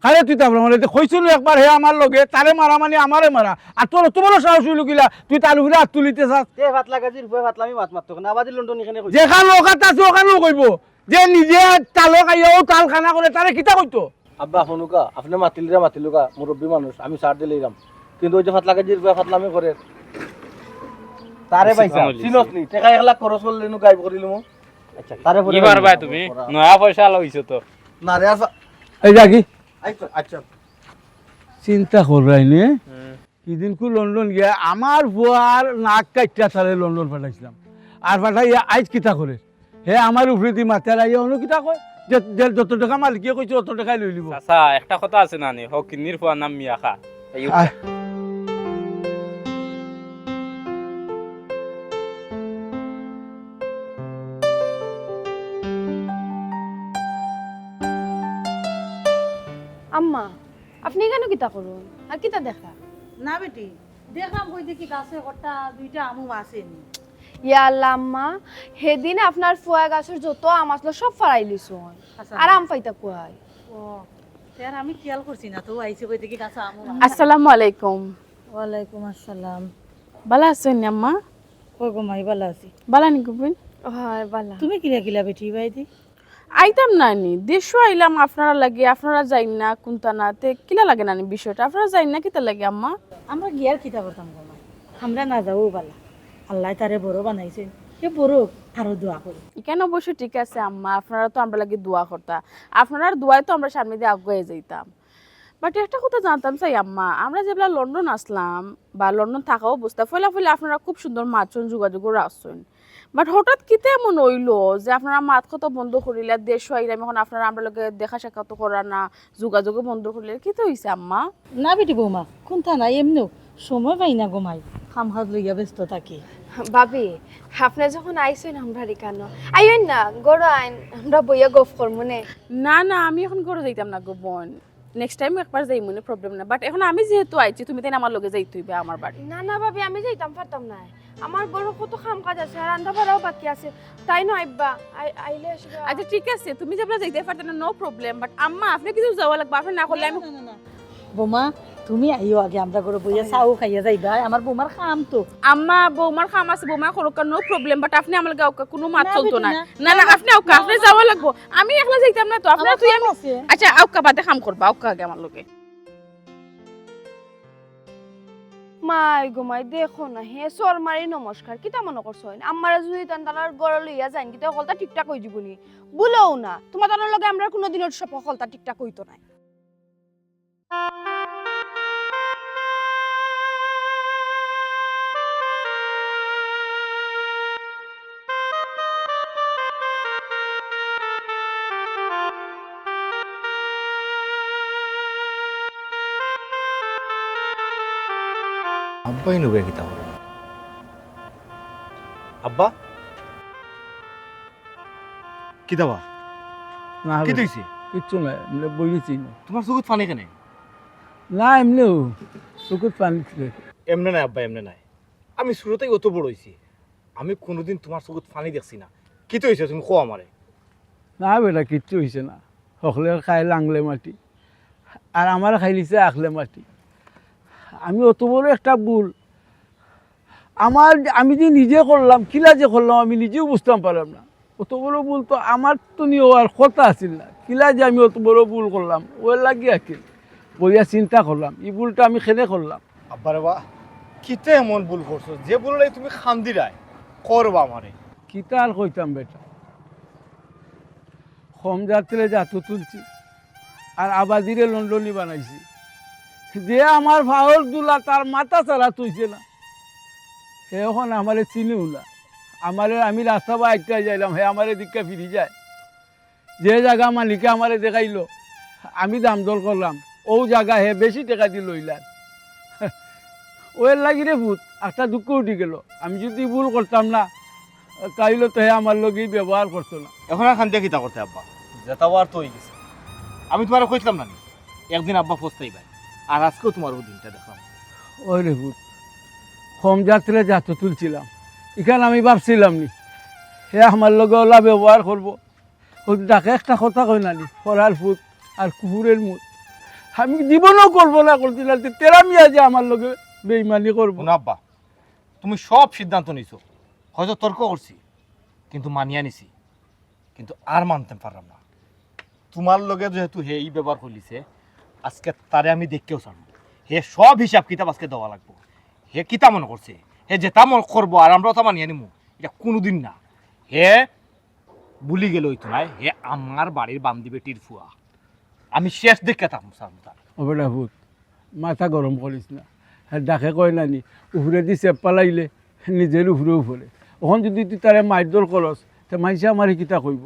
খালে তুই তারপরে মানে কইছিল একবার হে আমার লগে তারে মারা মানে আমারে মারা আর তোর তোমারও সাহস হইল কিলা তুই তার উপরে হাত তুলিতে চাস তে ভাতলা গাজির রূপে ভাতলা আমি মাত মারতো না আবাদি লন্ডন এখানে কইছে যেখান লোকাত আছে ওখানেও কইব যে নিজে তালক আইয়াও তাল খানা করে তারে কিতা কইতো আব্বা হনুকা আপনি মাতিলুকা মুরব্বী মানুষ আমি সার দিলাম কিন্তু ওই যে ফাতলাকে যে রুপা ফাতলামি করে তারে পাইছা চিনস নি টাকা 1 লাখ খরচ করলে নু গাইব করিলমু আচ্ছা তারে কি পারবা তুমি নয়া পয়সা লইছো তো না রে আর এই যাকি আচ্ছা চিন্তা করাই নে কিদিন কু লন্ডন গিয়া আমার বুয়ার নাক কাইটা তারে লন্ডন পাঠাইছিলাম আর পাঠাইয়া আইজ কিতা করে হে আমার উপরে দি মাথায় আইয়া অন্য কিতা কয় যে যত টাকা মালিকে কইছে অত টাকাই লই লিব চাচা একটা কথা আছে নানি হকিনির ফুয়ার নাম মিয়া খা এই আম্মা আপনি কেন কিতা করুন আর কিতা দেখা না বেটি দেখলাম কই দেখি গাছে কটা দুইটা আমু আসেনি ইয়া আল্লাহ আম্মা সেদিন আপনার ফুয়া গাছের যত আম আসলো সব ফারাই লিছুন আচ্ছা। আর আম পাইতা কুয়াই ও তার আমি খেয়াল করছি না তো আইছে কই দেখি গাছে আমু আসসালামু আলাইকুম ওয়ালাইকুম আসসালাম ভালো আছেন আম্মা কই গো মাই ভালো আছি ভালো নি গুবিন হয় বালা তুমি কিলা কিলা বেটি বাইদি আইতাম নানি দেশও আইলাম আপনারা লাগে আপনারা যাইন না কোনটা না তে কিলা লাগে নানি বিষয়টা আপনারা যাইন না কিতা লাগে আম্মা আমরা গিয়ার খিতা করতাম গো মাই আমরা না যাও বালা আল্লাহ তারে বড় বানাইছে সে বড় আরো দোয়া করি কেন অবশ্য ঠিক আছে আম্মা আপনারা তো আমরা লাগে দোয়া করতা আপনার দোয়ায় তো আমরা সামনে দিয়ে আগুয়ে যাইতাম বাট একটা কথা জানতাম চাই আম্মা আমরা যেগুলা লন্ডন আসলাম বা লন্ডন থাকা অবস্থা ফলে আপনারা খুব সুন্দর মাছন যোগাযোগও রাখছেন বাট হঠাৎ কিতে এমন হইলো যে আপনারা মাত কত বন্ধ করিলে দেশ আইলাম এখন আপনারা আমরা লগে দেখা সাক্ষাৎ করা না যোগাযোগও বন্ধ করিলে কি তো হইছে আম্মা? না বেটি বৌমা কোনটা নাই এমনিও সময় পাই না গোমাই খাম হাত লইয়া ব্যস্ত থাকি। ভাবি আপনি যখন আইছেন আমরা কেন আইবেন না গড় আইন আমরা বইয়া গফ করবো নে। না না আমি এখন করে যাইতাম না গো বোন, নেক্সট টাইম একবার যাই মনে প্রবলেম না, বাট এখন আমি যেহেতু আইছি তুমি তাই আমার লগে যাইতে হইবে আমার বাড়ি। না না ভাবি আমি যাইতাম পারতাম না, আমার বড় কত কাম কাজ আছে আর রান্না বাড়াও বাকি আছে, তাই নয় আইবা আইলে আসবে। আচ্ছা ঠিক আছে তুমি যেগুলো যাইতে পারতেন না নো প্রবলেম, বাট আম্মা আপনি কিছু যাওয়া লাগবে, আপনি না করলে আমি। বৌমা তুমি আইও আগে আমরা করে বইয়া চাও খাইয়া যাইবা, আমার বৌমার খাম তো। আম্মা বৌমার খাম আছে বৌমা করুক নো প্রবলেম, বাট আপনি আমার গাওকা কোনো মাত না, চলতো না। বেটি, না না আপনি আউকা আপনি যাওয়া লাগবো, আমি একলা যাইতাম না তো, আপনি তুই আমি। আচ্ছা আউকা বাদে কাম করবা, আউকা আগে আমার লগে। মাই গোমাই দেখো না হে সর মারি নমস্কার কিতা মনে করছো আমার যদি তান্তালার গড় লইয়া যাইন কিতা হলতা ঠিকঠাক হই যাবনি বলেও না তোমার তানোর লগে আমরা কোনোদিনের সব হলতা ঠিকঠাক হইতো না। আব্বাই নুবে কিতা হবে আব্বা কি দাবা না কি দিছি কিচ্ছু নাই এমনি বইছি না। তোমার চকুত পানি কেন? না এমনিও চকুত পানি ছিল। এমনে নাই আব্বা এমনে নাই, আমি শুরুতেই অত বড় হইছি, আমি কোনোদিন তোমার চকুত পানি দেখছি না। কি তো হইছে তুমি কো আমারে? না বেটা কিচ্ছু হয়েছে না, সকলে খাই লাংলে মাটি আর আমার খাইলিছে আখলে মাটি। আমি অত বড় একটা ভুল আমার আমি যে নিজে করলাম কিলা যে করলাম আমি নিজেও বুঝতাম পারলাম না। অত বড় ভুল তো আমার তো নিয়ে আর কথা আসিল না, কিলা যে আমি অত বড় ভুল করলাম ওর লাগিয়ে আঁকিল বইয়া চিন্তা করলাম এই ভুলটা আমি খেলে করলাম। আব্বা রে বা কিতে এমন ভুল করছো যে ভুলটাই তুমি খান্দি রায় করবা আমারে? কিতা আর কইতাম বেটা, কম যাত্রে জাতু তুলছি আর আবাদিরে লন্ডনি বানাইছি, যে আমার ভাওর দুলা তার মাথা ছাড়া তুইছে না, সে এখন আমারে চিনিও না। আমারে আমি রাস্তা বা একটা যাইলাম হে আমারে দিকটা ফিরি যায়, যে জায়গা মালিকে আমারে দেখাইলো আমি দাম দর করলাম ও জায়গা হে বেশি টাকা দিয়ে লইলাম। ওর লাগি রে ভূত একটা দুঃখ উঠি গেল, আমি যদি ভুল করতাম না তাইলে তো হে আমার লগেই ব্যবহার করতো না। এখন আর খান্দিয়া কিতা করতে আব্বা, যেটাও আর তো হয়ে গেছে। আমি তোমার কইছিলাম না একদিন আব্বা ফস্তাই ভাই, আর আজকেও তোমার ওই দিনটা দেখলাম। ওই রে ভূত কম যাত্রে জাতো তুলছিলাম, এখানে আমি ভাবছিলাম নি হে আমার লগে ওলা ব্যবহার করবো। ওই ডাকে একটা কথা কই নানি পড়ার ভূত আর কুকুরের মুখ, আমি জীবনও করবো না করছিলাম তেরা মিয়া যে আমার লগে বেইমানি করবো। না আব্বা তুমি সব সিদ্ধান্ত নিছো, হয়তো তর্ক করছি কিন্তু মানিয়া নিছি, কিন্তু আর মানতে পারলাম না। তোমার লগে যেহেতু হে এই ব্যবহার করলিছে আজকে তারে আমি দেখতেও চান, হে সব হিসাব কিতাব আজকে দেওয়া লাগবো। হে কিতা মনে করছে হে যেটা মনে করবো আর আমরা ওটা মানিয়ে নিমু, এটা কোনোদিন না। হে ভুলি গেল হইতো না, হে আমার বাড়ির বান্দি বেটির ফুয়া, আমি শেষ দেখে থাকতাম তার। ও বেটা ভূত মাথা গরম করিস না, হ্যাঁ ডাকে কয় নানি উফরে দি চেপ পালাইলে নিজের উফরে উফরে। ওখান যদি তুই তারে মারধর করস তো মাইসে আমার কিতা কইব?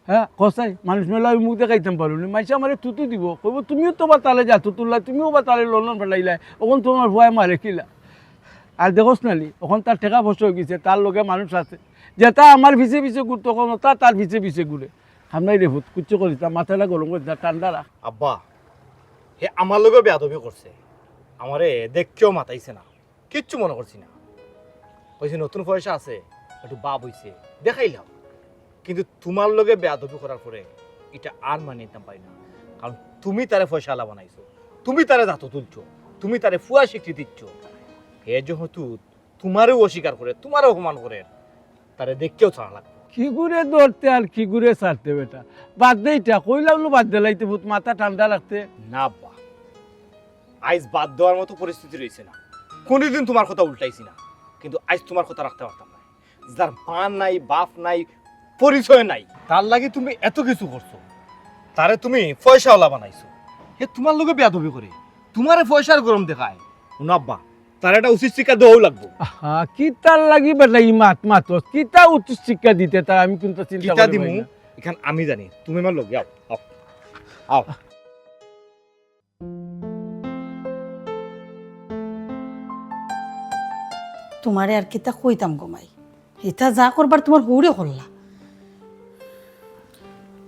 হ্যাঁ কসাই মানুষ মেলা মুখ দেখাইতাম পারো নি, মাইসে আমার তুতু দিব কইব তুমিও তো বা তালে যাতো তুললা তুমিও বা তালে লন্ডন ফেলাইলাই, ওখান তোমার ভয় মারে কিলা। আর দেখোস নালি ওখান তার টেকা বসে হয়ে গেছে, তার লগে মানুষ আছে যেটা আমার পিছে পিছে ঘুরতো তখন তা তার পিছে পিছে ঘুরে। আমরাই রে ভূত কুচ্ছ করিস না, মাথাটা গরম করিস না, ঠান্ডা রাখ। আব্বা হে আমার লোকে বেয়াদবি করছে, আমারে দেখকেও মাতাইছে না, কিচ্ছু মনে করছি না। হয়েছে নতুন পয়সা আছে একটু বাপ হইছে দেখাইলাম, কিন্তু তোমার লোকে বেয়াদবি করার পরে এটা আর মানে নিতাম পারি না। কারণ তুমি তারে পয়সা আলা বানাইছো, তুমি তারে দাঁতো তুলছো, তুমি তারে ফুয়া স্বীকৃতি দিচ্ছ। হে যেহেতু তোমারও অস্বীকার করে তোমারও অপমান করে তারে দেখকেও ছাড়া লাগবে। কি করে ধরতে আর কি করে ছাড়তে বেটা, বাদ দে এটা কইলাম না বাদ দিলাইতে ভূত মাথা ঠান্ডা রাখতে। না আব্বা আইজ বাদ দেওয়ার মতো পরিস্থিতি রয়েছে না, কোনোদিন তোমার কথা উল্টাইছি না, কিন্তু আইজ তোমার কথা রাখতে পারতাম না। যার মা নাই বাপ নাই পরিচয় নাই তার লাগে তুমি এত কিছু করছো, তারে তুমি পয়সাওয়ালা বানাইছো, হে তোমার লোকে বেয়াদবি করে তোমারে পয়সার গরম দেখায়। না আব্বা তার একটা উচিত শিক্ষা দেওয়াও লাগবো। কিতার লাগি বেটা ই মাত মাত কিতা উচ্চ শিক্ষা দিতে তা আমি কিন্তু চিন্তা কিতা করি দিমু না। এখান আমি জানি, তুমি আমার লগে আও আও আও। তোমারে আর কিতা কইতাম গোমাই, এটা যা করবার তোমার হৌরে করলা।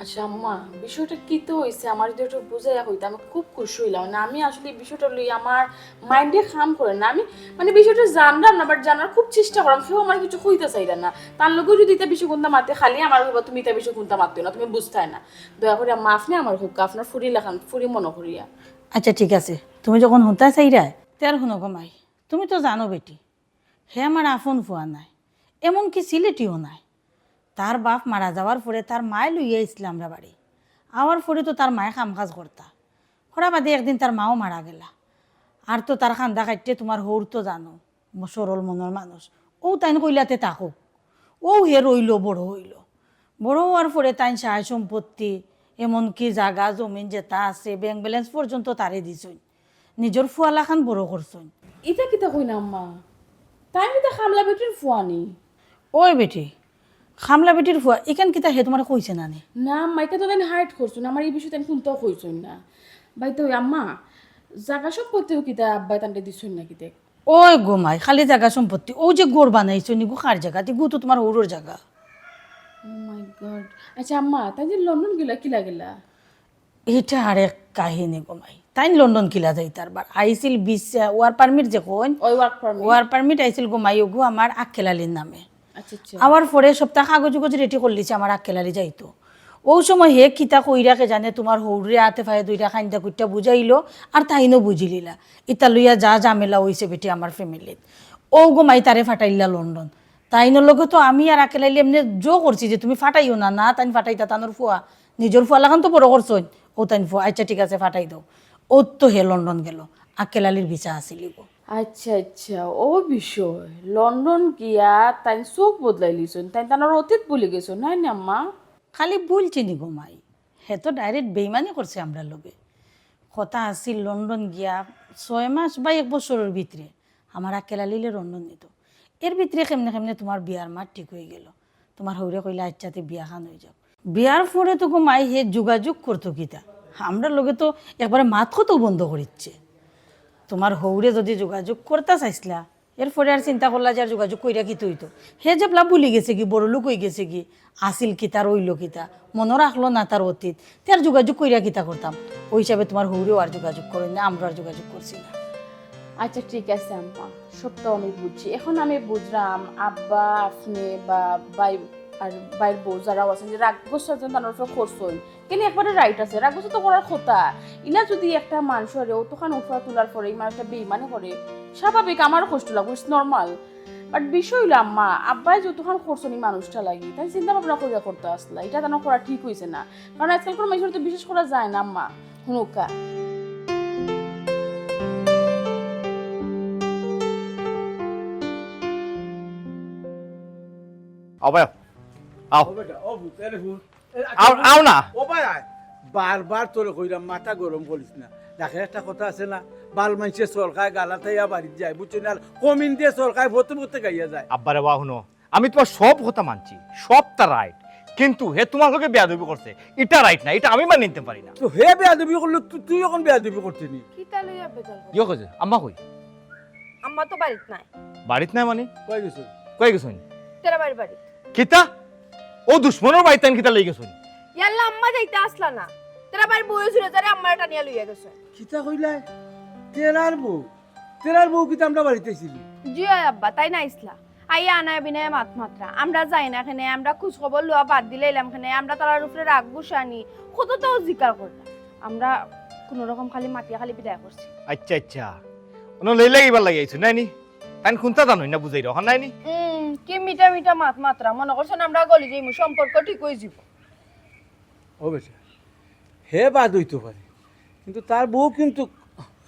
আচ্ছা আম্মা, বিষয়টা কি তো হয়েছে আমার যদি একটু বুঝাইয়া হইতো আমি খুব খুশি হইলাম না। আমি আসলে এই বিষয়টা লই আমার মাইন্ডে খাম করে না। আমি মানে বিষয়টা জানলাম না, বাট জানার খুব চেষ্টা করলাম, কেউ আমার কিছু হইতে চাইলে না। তার লোকেও যদি এটা বিষয় কোনটা মারতে খালি আমার হইবা তুমি এটা বিষয় কোনটা মারতে না, তুমি বুঝতে না। দয়া করে আম্মা আপনি আমার হোক, আপনার ফুরি লেখান ফুরি মনে করিয়া। আচ্ছা ঠিক আছে, তুমি যখন হতা চাইরায় তার শুনো গোমাই, তুমি তো জানো বেটি হে আমার আফন ফুয়া নাই, এমনকি সিলেটিও নাই। তার বাপ মারা যাওয়ার পরে তার মায় লইয়া ইসলাম রা বাড়ি আওয়ার পরে তো তার মায়ে কাম কাজ করতা, করা বাদে একদিন তার মাও মারা গেলা। আর তো তার খান্দা কাটতে তোমার হৌর তো জানো সরল মনের মানুষ, ও তাইন কইলাতে থাকুক, ও হে রইল বড় হইল। বড় হওয়ার পরে তাইন সাহায্য সম্পত্তি এমনকি জাগা জমিন যেটা আছে ব্যাংক ব্যালেন্স পর্যন্ত তারে দিছই, নিজের ফুয়ালাখান বড় করছই। এটা কিতা কই না আম্মা, তাই আমি তো খামলা বেটির ফুয়ানি। ওই বেটি খামলা বেটির ফুয়া এখান কিতা হে তোমার কইছে না নি? না আম্মা, এটা তো তাই হাইট করছো না, আমার এই বিষয়টা কোনটাও কইছই না। ভাই তো আম্মা জাগা সব করতেও কিতা আব্বাই তান্ডে দিছই না কিতে। ওই গোমাই খালি জায়গা সম্পত্তি, ও যে গোড় বানাইছো নিগু কার জায়গা গু তো তোমার হৌরোর জায়গা। মাই গড। আচ্ছা আম্মা, তাই যে লন্ডন গেলা কিলা গেলা? এটা আর এক কাহিনী গোমাই, তাই লন্ডন কিলা যাই তারবার আইছিল ভিসা ওয়ার পারমিট যে কোন ওই ওয়ার্ক পারমিট। ওয়ার পারমিট আইছিল গোমাই ওগু আমার আক্কেলালির নামে। আচ্ছা আচ্ছা। আবার পরে সপ্তাহ কাগজ উগজ রেডি করলিছে আমার আক্কেলালি যাইতো। ও সময় হে কিতা কইরাকে জানে তোমার হৌরে হাতে ফায়ে দুইটা খাইন্দা কুইটা বুঝাইলো আর তাইনও বুঝিলিলা। ইতা লইয়া যা ঝামেলা হইছে বেটি আমার ফ্যামিলিত, ও গোমাই তারে ফাটাইলা লন্ডন। তাইনোর লগে তো আমি আর আক্কেলালি এমনি জো করছি যে তুমি ফাটাইও না, না তাইন ফাটাইতা তানোর ফুয়া নিজের ফুয়া লাগান তো বড় করছই, ও তাইন ফুয়া আচ্ছা ঠিক আছে ফাটাই দাও। ও তো হে লন্ডন গেল, আক্কেলালির ভিসা আসিল গো। আচ্ছা আচ্ছা, ও বিষয় লন্ডন গিয়া তাই চোখ বদলাই লিছুন, তাই তানোর অতীত ভুলে গেছো নাই না আম্মা? খালি বলছি নি গোমাই, হে তো ডাইরেক্ট বেইমানি করছে আমরা লগে। কথা আসিল লন্ডন গিয়া 6 মাস বা 1 বছরের ভিতরে আমার আক্কেলালিলে লন্ডন নিত। এর ভিতরে কেমনে কেমনে তোমার বিয়ার মাঠ ঠিক হয়ে গেল। তোমার হৌরে কইলা আচ্ছাতে বিয়া খান হয়ে যাও। বিয়ার পরে তো গোমাই হে যোগাযোগ করতো কিতা, আমরা লগে তো একবারে মাত কত বন্ধ করিচ্ছে। তোমার হৌরে যদি যোগাযোগ করতে চাইছিলা এরপরে আর চিন্তা করলা যে আর যোগাযোগ কইরা কি তৈতো, হে যেপলা ভুলি গেছে কি বড় লোক হয়ে গেছে কি আসিল কিতা রইল কিতা মনে রাখলো না তার অতীত, তার যোগাযোগ কইরা কিতা করতাম। ওই হিসাবে তোমার হৌরেও আর যোগাযোগ করেন না, আমরা আর যোগাযোগ করছি না। আচ্ছা ঠিক আছে আম্মা, সব তো আমি বুঝছি। এখন আমি বুঝলাম আব্বা আপনি বা ভাই আর ভাইয়ের বউ যারাও আছেন যে রাগ গোসা তানোর উপর করছেন, কেন একবারে রাইট আছে, রাগ গোসা তো করার কথা। ইনা যদি একটা মানুষের অতখান উফরা তোলার পরে এই মানুষটা বেইমানি করে, স্বাভাবিক আমারও কষ্ট লাগবে, ইটস নর্মাল। বাট বিষয় হইলো আম্মা, আব্বাই যতক্ষণ করছেন এই মানুষটা লাগি তাই চিন্তা ভাবনা করিয়া করতে আসলা, এটা তেন করা ঠিক হয়েছে না। কারণ আজকাল কোনো মানুষের তো বিশ্বাস করা যায় না আম্মা। হুনুকা আও ভাই আও ও বেটা ও বুকেরে হুন আও আও না। ও ভাই আয়, বারবার তোরে কইলাম মাথা গরম করিস না। দেখে একটা কথা আছে না, বাল মাইছে সরকার গালা থাইয়া বাড়িতে যায় বুঝছেন, আর কমিন দিয়ে সরকার ভর্তি ভর্তি গাইয়া যায়। আব্বারে বা শুনো, আমি তোমার সব কথা মানছি, সবটা রাইট, কিন্তু হে তোমার লগে বেয়াদবি করছে, এটা রাইট না, এটা আমি মানি নিতে পারি না। তো হে বেয়াদবি করলো, তুই এখন বেয়াদবি করছিনি। কিতা লইয়া বেজাল ইয়ে কইছে আম্মা কই? আম্মা তো বাড়িত নাই। বাড়িত নাই মানে কই গেছ? কই গেছুন? তেরা বাড়ি বাড়ি কিতা ও দুশ্মনের বাড়িতে কিতা লই গেছুন? ইয়াল্লা আম্মা যাইতে আসলা না, তেরা বাড়ি বইয়ে ছিল যারে আম্মার টানিয়া লইয়া গেছে। কিতা কইলাই? তেরার বউ কিতা আমরা বাড়িতে ছিলি? জি আব্বা, তাই না ইসলা আইয়া আনায় বিনায় মাত মাত্রা আমরা যাই না এখানে, আমরা খোঁজ খবর লওয়া বাদ দিলে এলাম এখানে, আমরা তার উপরে রাগ গুসানি কত তো জিকার করলাম, আমরা কোন রকম খালি মাটিয়া খালি বিদায় করছি। আচ্ছা আচ্ছা, ওনো লই লাগিবার লাগি আইছো নাইনি? তাই কোনটা জানো না বুঝাই রহন নাইনি? কি মিঠা মিঠা মাত মাত্রা, মনে করছেন আমরা গলি যাইমু সম্পর্ক ঠিক হয়ে যাব? ও বেটা হে বাদ হইতে পারে, কিন্তু তার বউ কিন্তু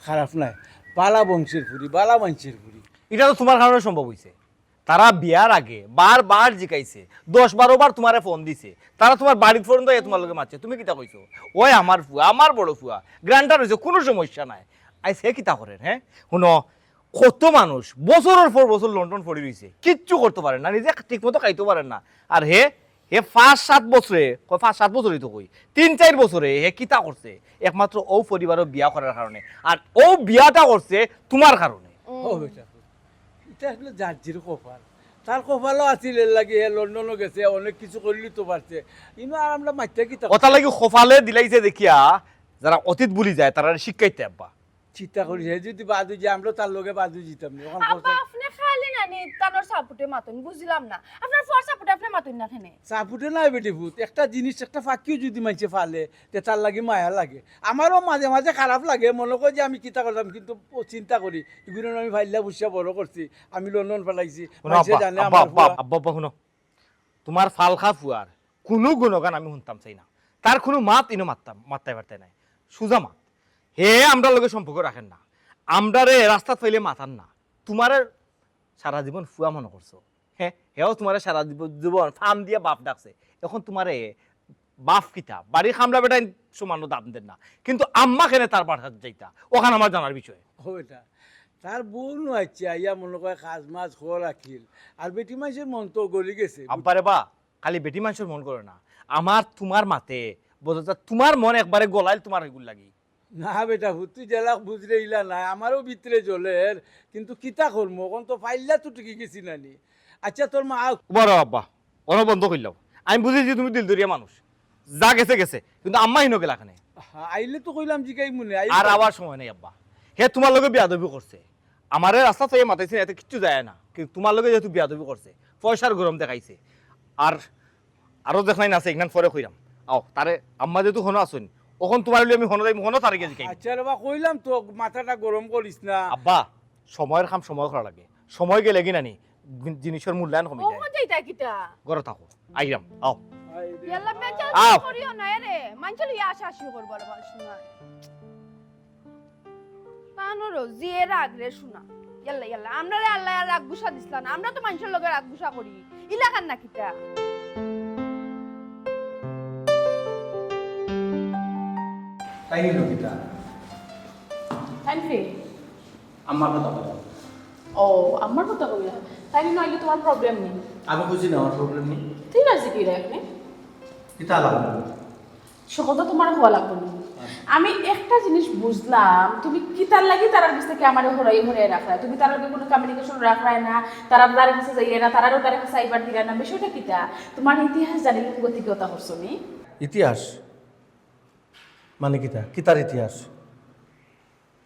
খারাপ নাই, বালা বংশের ফুরি, বালা বংশের ফুরি। এটা তো তোমার কারণে সম্ভব হইছে। তারা বিয়ার আগে বারবার জিকাইছে, 10-12 বার তোমারে ফোন দিছে, তারা তোমার বাড়ির ফোন দিয়ে তোমার লগে মারছে, তুমি কিতা কইছো ওই আমার ফুয়া, আমার বড় ফুয়া, গ্রান্টার হইছে, কোনো সমস্যা নাই। আই সে কিতা করেন? হ্যাঁ শুনো, কত মানুষ বছরের পর বছর লন্ডন পড়ে রয়েছে, কিচ্ছু করতে পারেন না, নিজে ঠিক মতো খাইতে পারেন না। আর হে হে 5-7 বছরে 5-7 বছরই তো কই 3-4 বছরে হে কিতা করছে একমাত্র ও পরিবারও বিয়া করার কারণে, আর ও বিয়াটা করছে তোমার কারণে। ও বেটা এটা আসলে জার্জির কপাল, তার কপালও আছিল এর লাগে হে লন্ডনও গেছে, অনেক কিছু করলি তো পারছে, কিন্তু আর আমরা মাইটা কি কথা লাগি খোফালে দিলাইছে দেখিয়া যারা অতীত ভুলি যায় তারা শিক্ষাইতে আব্বা। চিন্তা করি হে যদি বাদু যে আমরা তার লগে বাদু জিতাম না এখন আব্বা আপনি খালি না নি তানোর সাপোর্টে মাতুন বুঝলাম না আপনার ফর সাপোর্টে আপনি মাতুন না কেনে চাপুটে নাই বেটি ভূত একটা জিনিস একটা ফাঁকিও যদি মানছে ফালে তে তার লাগে মায়া লাগে। আমারও মাঝে মাঝে খারাপ লাগে, মনে করি যে আমি কিতা করতাম, কিন্তু ও চিন্তা করি এগুলো আমি ভাইলা বুঝিয়া বড় করছি, আমি লন্ডন ফেলাইছি, মানুষে জানে আমার আব্বা আব্বা শুনো, তোমার ফালখা ফুয়ার কোনো গুণগান আমি শুনতাম চাই না, তার কোনো মাত ইনো মাত্তাই পারতে নাই, সুজা মাত। হে আমরা লগে সম্পর্ক রাখেন না, আমরা রে রাস্তা ফাইলে মাথান না, তোমার সারা জীবন ফুয়া মনে করছো। হ্যাঁ হেও তোমার সারা জীবন ফার্ম দিয়ে বাপ ডাকছে, এখন তোমারে বাপ কিতা বাড়ির খামলা বেটাই সমান দাম দেন না, কিন্তু আম্মা কেনে তার বাড়ার যাইতা ওখানে আমার জানার বিষয়। ও এটা তার বোন আছে আইয়া মনে করে খাজ মাছ খোয়া রাখিল, আর বেটি মাসের মন তো গলি গেছে। আব্বারে বা খালি বেটি মানুষের মন করে না, আমার তোমার মাতে বোঝা তোমার মন একবারে গলাইল তোমার এগুলো লাগি। না বেটা তুই জেলা বুঝলে ইলা নাই, আমারও ভিতরে জলের, কিন্তু কিতা করবো এখন তো ফাইল্লা তো টিকে গেছি নানি। আচ্ছা তোর মা বড় আব্বা অন বন্ধ করলাম, আমি বুঝেছি তুমি দিলদরিয়া মানুষ, যা গেছে গেছে, কিন্তু আম্মা হিনো গেলা খানে আইলে তো কইলাম জিগাই মনে আর আবার সময় নেই আব্বা। হে তোমার লগে বিয়াদবি করছে, আমারে রাস্তা থেকে মাথাইছে এতে কিচ্ছু যায় না, কিন্তু তোমার লগে যেহেতু বিয়াদবি করছে পয়সার গরম দেখাইছে। আর আরো দেখাই না আছে এখান পরে কইরাম আও তারে আম্মা যেহেতু হনো আসুন ওখন তোমার আমি হনো যাই হনো তারে গেছি। আচ্ছা রে বা কইলাম তো মাথাটা গরম করিস না। আব্বা সময়ের কাম সময় করা লাগে, সময় গেলে কি নানি জিনিসের মূল্যায়ন কমে যায়। ওখান যাইতা কিটা ঘরে থাকো আইরাম আও ইয়াল্লা বেচা আও। করিও না রে মানচল ইয়া আশা করব রে বল শোনা তানোরো যে রাগ রে শোনা ইয়াল্লা ইয়াল্লা আমরা রে আল্লাহ রাগ গুসা দিছলাম, আমরা তো মানুষের লগে রাগ গুসা করি ইলাকার না কিটা। তাই নিল কিতা তাইনফি আমার কথা বলো। ও আমার কথা কইলা তাই নইলে তোমার প্রবলেম নেই, আমি বুঝি না আমার প্রবলেম নেই, ঠিক আছে কি রে এখানে কিতা লাগবে সকলটা তোমার হওয়া লাগবে না। আমি একটা জিনিস বুঝলাম, তুমি কি তার লাগি তার কাছ থেকে আমার হরাই রাখা, তুমি তার লগে কোনো কমিউনিকেশন রাখায় না, তারা তার কাছে যাইয়ে না, তারারও তার কাছে আইবার দিলা না, বিষয়টা কিটা তোমার ইতিহাস জানিলে গতিকতা করছো নি? ইতিহাস মানে কিতা কিতার ইতিহাস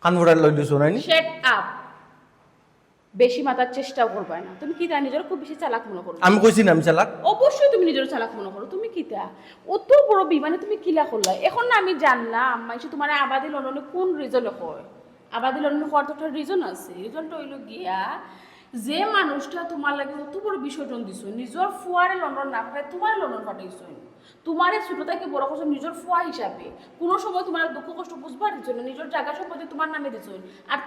কানভোড়ার লইলে শোনায়নি। শেট আপ, বেশি মাতার চেষ্টাও করবে না। তুমি কি তা নিজের খুব বেশি চালাক মনে করো? আমি কইছি না আমি চালাক। অবশ্যই তুমি নিজের চালাক মনে করো। তুমি কি তা অত বড় বিমানে তুমি কিলা করলা? এখন না আমি জানলাম মাইসে তোমার আবাদি লন্ডনে কোন রিজনে হয়। আবাদি লন্ডনে হওয়ার তো একটা রিজন আছে। রিজনটা হইল গিয়া যে মানুষটা তোমার লাগে অত বড় বিসর্জন দিছ, নিজের ফুয়ারে লন্ডন না পাঠায় তোমার লন্ডন পাঠাইছ, তোমারে ছোট থেকে বড় করছো নিজের ফুয়া হিসাবে, কোনো সময় তোমার দুঃখ কষ্ট বুঝবার দিচ্ছ না, নিজের জায়গা সম্পত্তি তোমার নামে দিচ্ছ। আর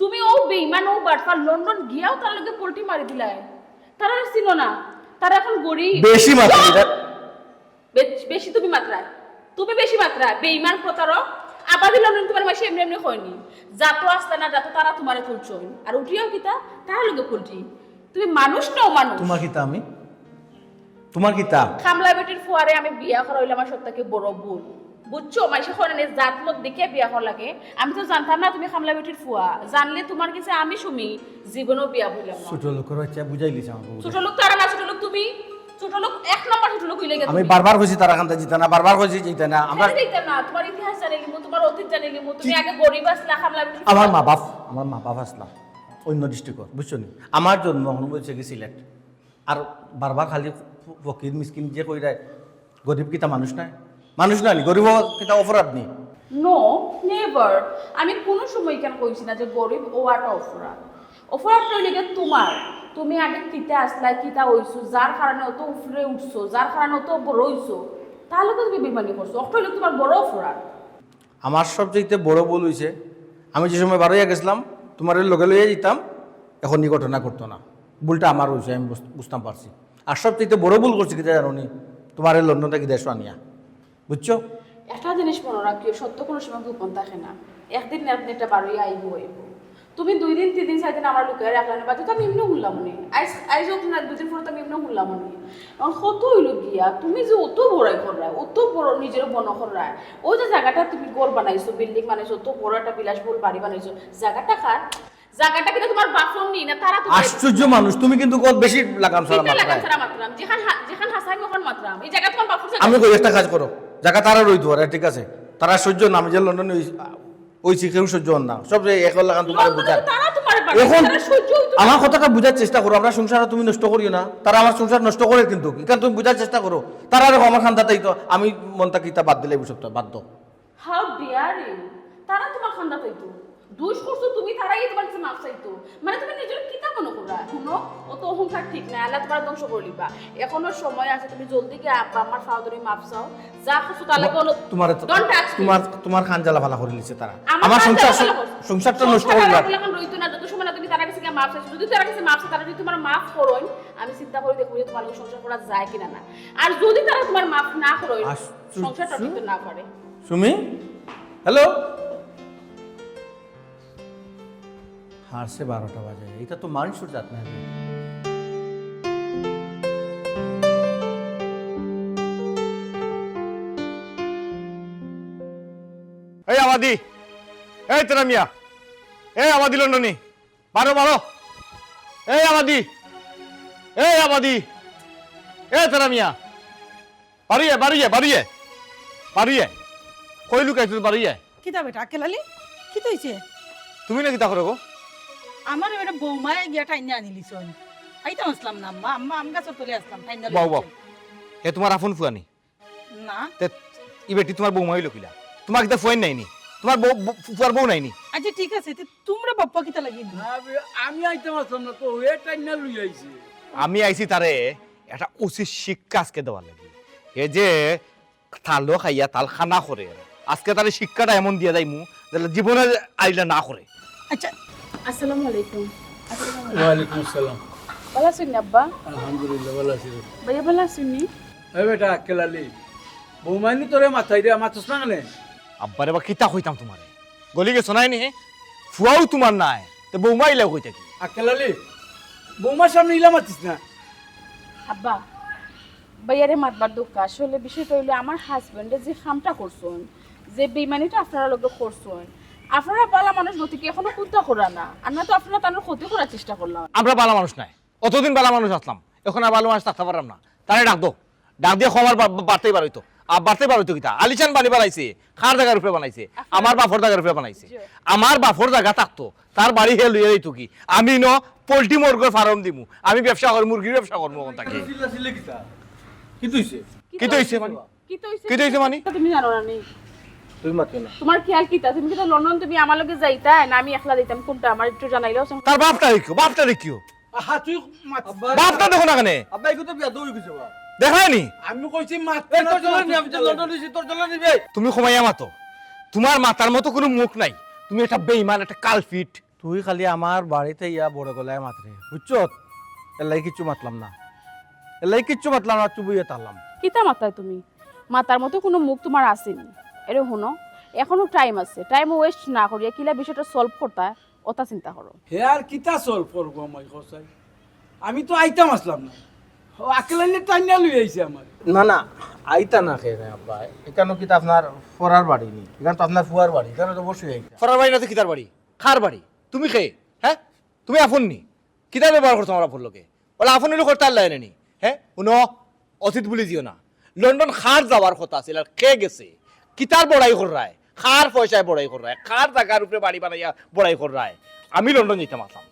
তুমি ও বেইমান ও বাটফার লন্ডন গিয়াও তার লগে পোল্টি মারি দিলাই। তারা ছিল না, তারা এখন গরিব। বেশি মাত্রা বেশি তুমি বেশি মাত্রায় বেইমান প্রতারক। আবাদি লন্ডন তোমার মাসে এমনি এমনি হয়নি, যাতো আসলে না যাতো তারা তোমারে তুলছো, আর উঠিয়াও কিতা তারা লগে পোল্টি। তুমি মানুষ নও মানুষ। তোমার কিতা আমি তোমার কিতা খামলা বেটির ফুয়ারে আমি বিয়া করা হইলে আমার সবথেকে বড় ভুল, বুঝছো? মাইসে খরনে জাত মত দেখে বিয়া করা লাগে। আমি তো জানতাম না তুমি খামলা বেটির ফুয়া, জানলে তোমার কাছে আমি শুমি জীবনেও বিয়া হইলাম না। ছোট লোকের বাচ্চা বুঝাইলিস আমাকে। ছোট লোক তারা না, ছোট লোক তুমি। ছোট লোক এক নম্বর ছোট লোক হইলে আমি বারবার কইছি তারা কান্তা জিতা না, বারবার কইছি জিতা না। আমরা দেখতাম না তোমার ইতিহাস জানিলিমু, তোমার অতীত জানিলিমু। তুমি আগে গরিব আসলা, খামলা বেটির আমার মা বাপ আসলাম অন্য ডিস্ট্রিক্টর, বুঝছো নি? আমার জন্ম হল বলছে কি সিলেট। আর বারবার খালি ফকির মিসকিন যে কই রায় গরিব কিতা মানুষ নাই, মানুষ নাই গরিব কিতা অপরাধ নেই। নো নেভার, আমি কোনো সময় কেন কইছি না যে গরিব ও একটা অপরাধ। অপরাধ হইলে তোমার, তুমি আগে কিতা আসলা, কিতা হইছো, যার কারণে অত উপরে উঠছো, যার কারণে অত বড় হইছো, তাহলে তো তুমি বেমানি করছো। অত হইলে তোমার বড় অপরাধ। আমার সবচেয়ে বড় ভুল হয়েছে আমি যে সময় বারোইয়া গেছিলাম তোমার লগে লইয়া যেতাম, এখন এই ঘটনা করতো না। ভুলটা আমার হয়েছে, আমি বুঝতাম পারছি। আর সবচেয়ে বড় ভুল করছি কিতা জানো নি? তোমার এই লন্ডন থেকে দেশ আনিয়া, বুঝছো? একটা জিনিস মনে রাখিও, সত্য কোনো সময় গোপন থাকে না। একদিন না একদিন এটা বারোই আইব। তুমি 2 দিন 3 দিন 4 দিন আমার লুকায় রাখলাম না, বাদ তো আমি এমনি শুনলাম নি। আইজ হোক না 2 দিন পরে তো আমি এমনি শুনলাম নি। এখন কত হইল গিয়া তুমি যে অত বড়াই করা, অত বড় নিজের বন করা, ওই যে জায়গাটা তুমি ঘর বানাইছো, বিল্ডিং বানাইছো, অত বড় একটা বিলাসবহুল বাড়ি বানাইছো, জায়গাটা কার? জায়গাটা কিন্তু তোমার বাপন নি না, তারা তোমার আশ্চর্য মানুষ, তুমি কিন্তু কত বেশি লাগাম সারা লাগাম মাত্রায়। ছাড়া মাত্রাম, যেখান হাসাই ওখান মাত্রাম, এই জায়গা তোমার বাপুর জায়গা। আমি কই একটা কাজ করো, জায়গা তারা রইতো আর ঠিক আছে, তারা সহ্য না, আমি যে লন্ডনে ওই কেউ সহ্য হন না, সব এক লাগান তোমার বুঝার। তারা তোমার এখন সহ্য হইতো। আমার কথাটা বুঝার চেষ্টা করো, আমরা সংসার তুমি নষ্ট করিও না, তারা আমার সংসার নষ্ট করে কিন্তু, এখানে তুমি বুঝার চেষ্টা করো, তারা দেখো আমার খান্দাতেই তো, আমি মনটা কিতা বাদ দিলে এই সপ্তাহ বাধ্য। হাউ ডিয়ার ইউ, তারা তোমার খান্দা পাইতো, দুষ করছো তুমি, তারাই তোমার কাছে মাফ চাইতো, মানে তুমি নিজের কিতা মনে করা? শুনো, ও তো অহংকার ঠিক না, আল্লাহ তোমার ধ্বংস করে দিবা। এখনো সময় আছে, তুমি জলদি গিয়ে আব্বা আমার ফাউদরি মাফ চাও, যা কিছু তাহলে কোনো তোমার ডোন্ট টাচ তোমার খানজালা ভালা করে লিছে তারা, আমার সংসারটা নষ্ট করে দিবা। এখন রইতো না, যত সময় না তুমি তার কাছে গিয়ে মাফ চাইছো, যদি তার কাছে মাফ চাই, তারা যদি তোমার মাফ করোন, আমি চিন্তা করে দেখবো যে তোমার লোক সংসার করা যায় কিনা না। আর যদি তারা তোমার মাফ না করোন, সংসারটা ঠিক না পারে। সুমি, হ্যালো। হারছে 12টা বাজে, এটা তো মানুষের জাত না। এই আমাদি, এই তেরা মিয়া, এই আমাদি লন্ডনী, বারো বারো, এই আমাদি, এই আমাদি, এই তেরা মিয়া, বাড়িয়ে বাড়িয়ে বাড়িয়ে বাড়িয়ে, কই লুকাইছো বাড়িয়ে? কিতা বেটা আকেলালি কি হইছে? তুমি না কিতা করো গো? আমার এটা বৌমায় গিয়া টাইনা আনিলিছ। আইতাম আসলাম না আম্মা, আম্মা আম গাছ তলে আসলাম টাইনা। বাউ বাউ, এ তোমার আফন ফুয়ানি? না তে ই বেটি তোমার বৌমা হইল কিলা? তোমার কিতা ফুয়ান নাইনি? তোমার বউ ফুয়ার বউ নাইনি? আচ্ছা ঠিক আছে, তোমরা বাপ্পা কিতা লাগি? আমি আইতাম আসলাম না তো, এ টাইনা লই আইছে। আমি আইছি তারে একটা উচিত শিক্ষা আজকে দেওয়ার লাগি। এ যে থালো খাইয়া তাল খানা করে, আজকে তারে শিক্ষাটা এমন দিয়ে যাইমু যে জীবনে আইলে না করে। আচ্ছা আসসালামু আলাইকুম। ওয়ালাইকুম আসসালাম। ভালো আছেন আব্বা? আলহামদুলিল্লাহ ভালো আছি। ভাইয়া ভালো আছেন নি? এই বেটা আকেলালি, বৌমাইনি তোরে মাথায় দিয়া মাথস না কেন? আব্বারে বা কিতা কইতাম তোমারে, গলি গেছো নাই নি? ফুয়াও তোমার নাই, তো বৌমা ইলা কই থাকি? আকেলালি, বৌমার সামনে ইলা মাতিস না। আব্বা, ভাইয়ারে মাতবার দুঃখ, আসলে বিষয়টা হইলো আমার হাজবেন্ডে যে খামটা করছেন, যে বেইমানিটা আপনারা লোক করছেন, আপনারা বালা মানুষ গতিকে এখনো কুত্তা করা না, আমরা তো আপনারা তার ক্ষতি করার চেষ্টা করলাম। আমরা ভালো মানুষ নাই, অতদিন ভালো মানুষ আসলাম, এখন আর ভালো মানুষ থাকতে পারলাম না। তারে ডাক দো, ডাক দিয়ে খবর বাড়তেই পারইতো। আর বাড়তেই পারইতো কিতা? আলিশান বাড়ি বানাইছে, খার জায়গার উপরে বানাইছে, আমার বাফর জায়গার উপরে বানাইছে। আমার বাফর জায়গা থাকতো, তার বাড়ি হে লইয়া দিত কি? আমি ন পোল্ট্রি মুরগির ফার্ম দিমু, আমি ব্যবসা করি, মুরগির ব্যবসা করবো ওখান থেকে। চিল্লা চিল্লি কিতা? কি তুইছে? কি তো হইছে মানে? কি তো হইছে? কি তো হইছে মানে? তুমি জানো না নি? তুমি মাতিও না। তোমার খেয়াল কিতা? তুমি কি লন্ডন তুমি আমার লগে যাইতা না আমি একলা যাইতাম? কোনটা আমার একটু জানাইলেও। তার বাপটা দেখিও, বাপটা দেখিও, আহা তুই মাত। বাপটা দেখো না কেন? আব্বা এগুলো তো বিয়া দই গেছে বা। দেখায়নি? আমি কইছি মাত। তোর জন্য নি, আমি তো লন্ডন দিছি, তোর জন্য নিবে। তুমি খমাইয়া মাতো, তোমার মাতার মতো কোনো মুখ নাই, তুমি একটা বেইমান, একটা কালফিট। তুই খালি আমার বাড়িতে ইয়া বড় গলায় মাত্রে, বুঝছো? এলাই কিচ্ছু মাতলাম না, এলাই কিচ্ছু মাতলাম না, চুপ হইয়া তারলাম। কিতা মাতায় তুমি? মাতার মতো কোনো মুখ তোমার আসেনি। এরে শুনো, এখনো টাইম আছে, টাইম ওয়েস্ট না করিয়া কিলা বিষয়টা সলভ করতা ওটা চিন্তা করো। হে আর কিতা সলভ করবো আমায় কসাই? আমি তো আইতাম আসলাম না, আকেলালি টাইনা লই আইছে আমার। না না, আইতা না খেয়ে না আব্বা, এখানে কি তো আপনার ফরার বাড়ি নি, এখানে তো আপনার ফুয়ার বাড়ি, এখানে তো বসে আইতা। ফরার বাড়ি না তো কিতার বাড়ি? খার বাড়ি। তুমি খেয়ে, হ্যাঁ তুমি আফন নি কিতার ব্যবহার করছো আমার আফন লোকে? ওলা আফন নিলো করতে আল্লাহ নি, হ্যাঁ শুনো, অতীত বলে দিও না। লন্ডন খার যাওয়ার কথা ছিল, আর খেয়ে গেছে। কিতার বড়াই কর রায়, খার পয়সায় বড়াই কর রায়, খার জায়গার উপরে বাড়ি বানাইয়া বড়াই কর রায়। আমি লন্ডন যেতাম আসলাম,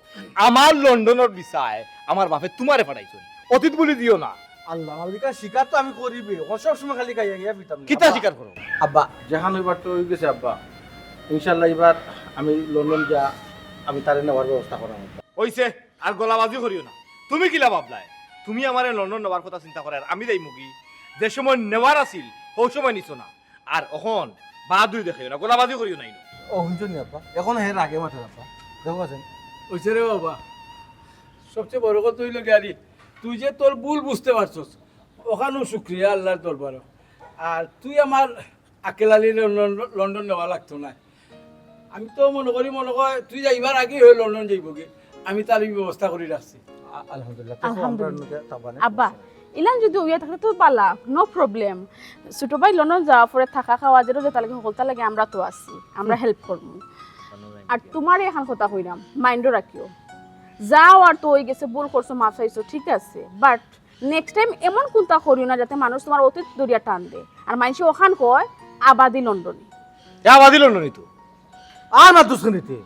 আমার লন্ডনের বিষয় আমার বাপে তোমারে পাঠাইছো, অতীত বলে দিও না। আল্লাহ মালিকা শিকার তো আমি করিবে, সব সময় খালি গাইয়া গিয়া পিতাম না। কিতা স্বীকার করো? আব্বা যেখান এবার তো হয়ে গেছে আব্বা, ইনশাল্লাহ এবার আমি লন্ডন যা, আমি তার নেওয়ার ব্যবস্থা করার। হইছে, আর গলাবাজি করিও না। তুমি কিলা ভাবলাই তুমি আমার লন্ডন নেওয়ার কথা চিন্তা করে, আর আমি যাই মুগি যে সময় নেওয়ার আছিল ওই সময় নিছো না, আর এখন বাহাদুরি দেখাইও না, গলাবাজি করিও নাই। ও শুনছো নি আব্বা, এখন হে রাগে মাথা আব্বা, দেখো আছেন ওইছে রে বাবা, সবচেয়ে বড় কথা হইল গাড়ি, তুই যে তোর ভুল বুঝতে পারছস, ওখানেও শুক্রিয়া আল্লাহর দরবারও। আর তুই আমার আকেলালি লন্ডন নেওয়া লাগতো না। আমি তো মনে করি তুই যাইবার আগে হয়ে লন্ডন যাইবগে আমি তার এই ব্যবস্থা করে রাখছি। আলহামদুলিল্লাহ আলহামদুলিল্লাহ। আব্বা ইলান যদি উইয়া থাকলে তো পালা নো প্রবলেম। ছোট ভাই লন্ডন যাওয়ার পরে থাকা খাওয়া যেটা যেটা লাগে সকলটা লাগে আমরা তো আছি, আমরা হেল্প করবো। আর তোমার এখন কথা কইরাম মাইন্ডও রাখিও, যাও আর তো ওই গেছে ভুল করছো মাফ চাইছো ঠিক আছে, বাট নেক্সট টাইম এমন কোনটা করিও না যাতে মানুষ তোমার অতীত দরিয়া টান দেয় আর মানুষ ওখান কয় আবাদি লন্ডনে। আবাদি লন্ডনই তো আর না দুশ্মনীতে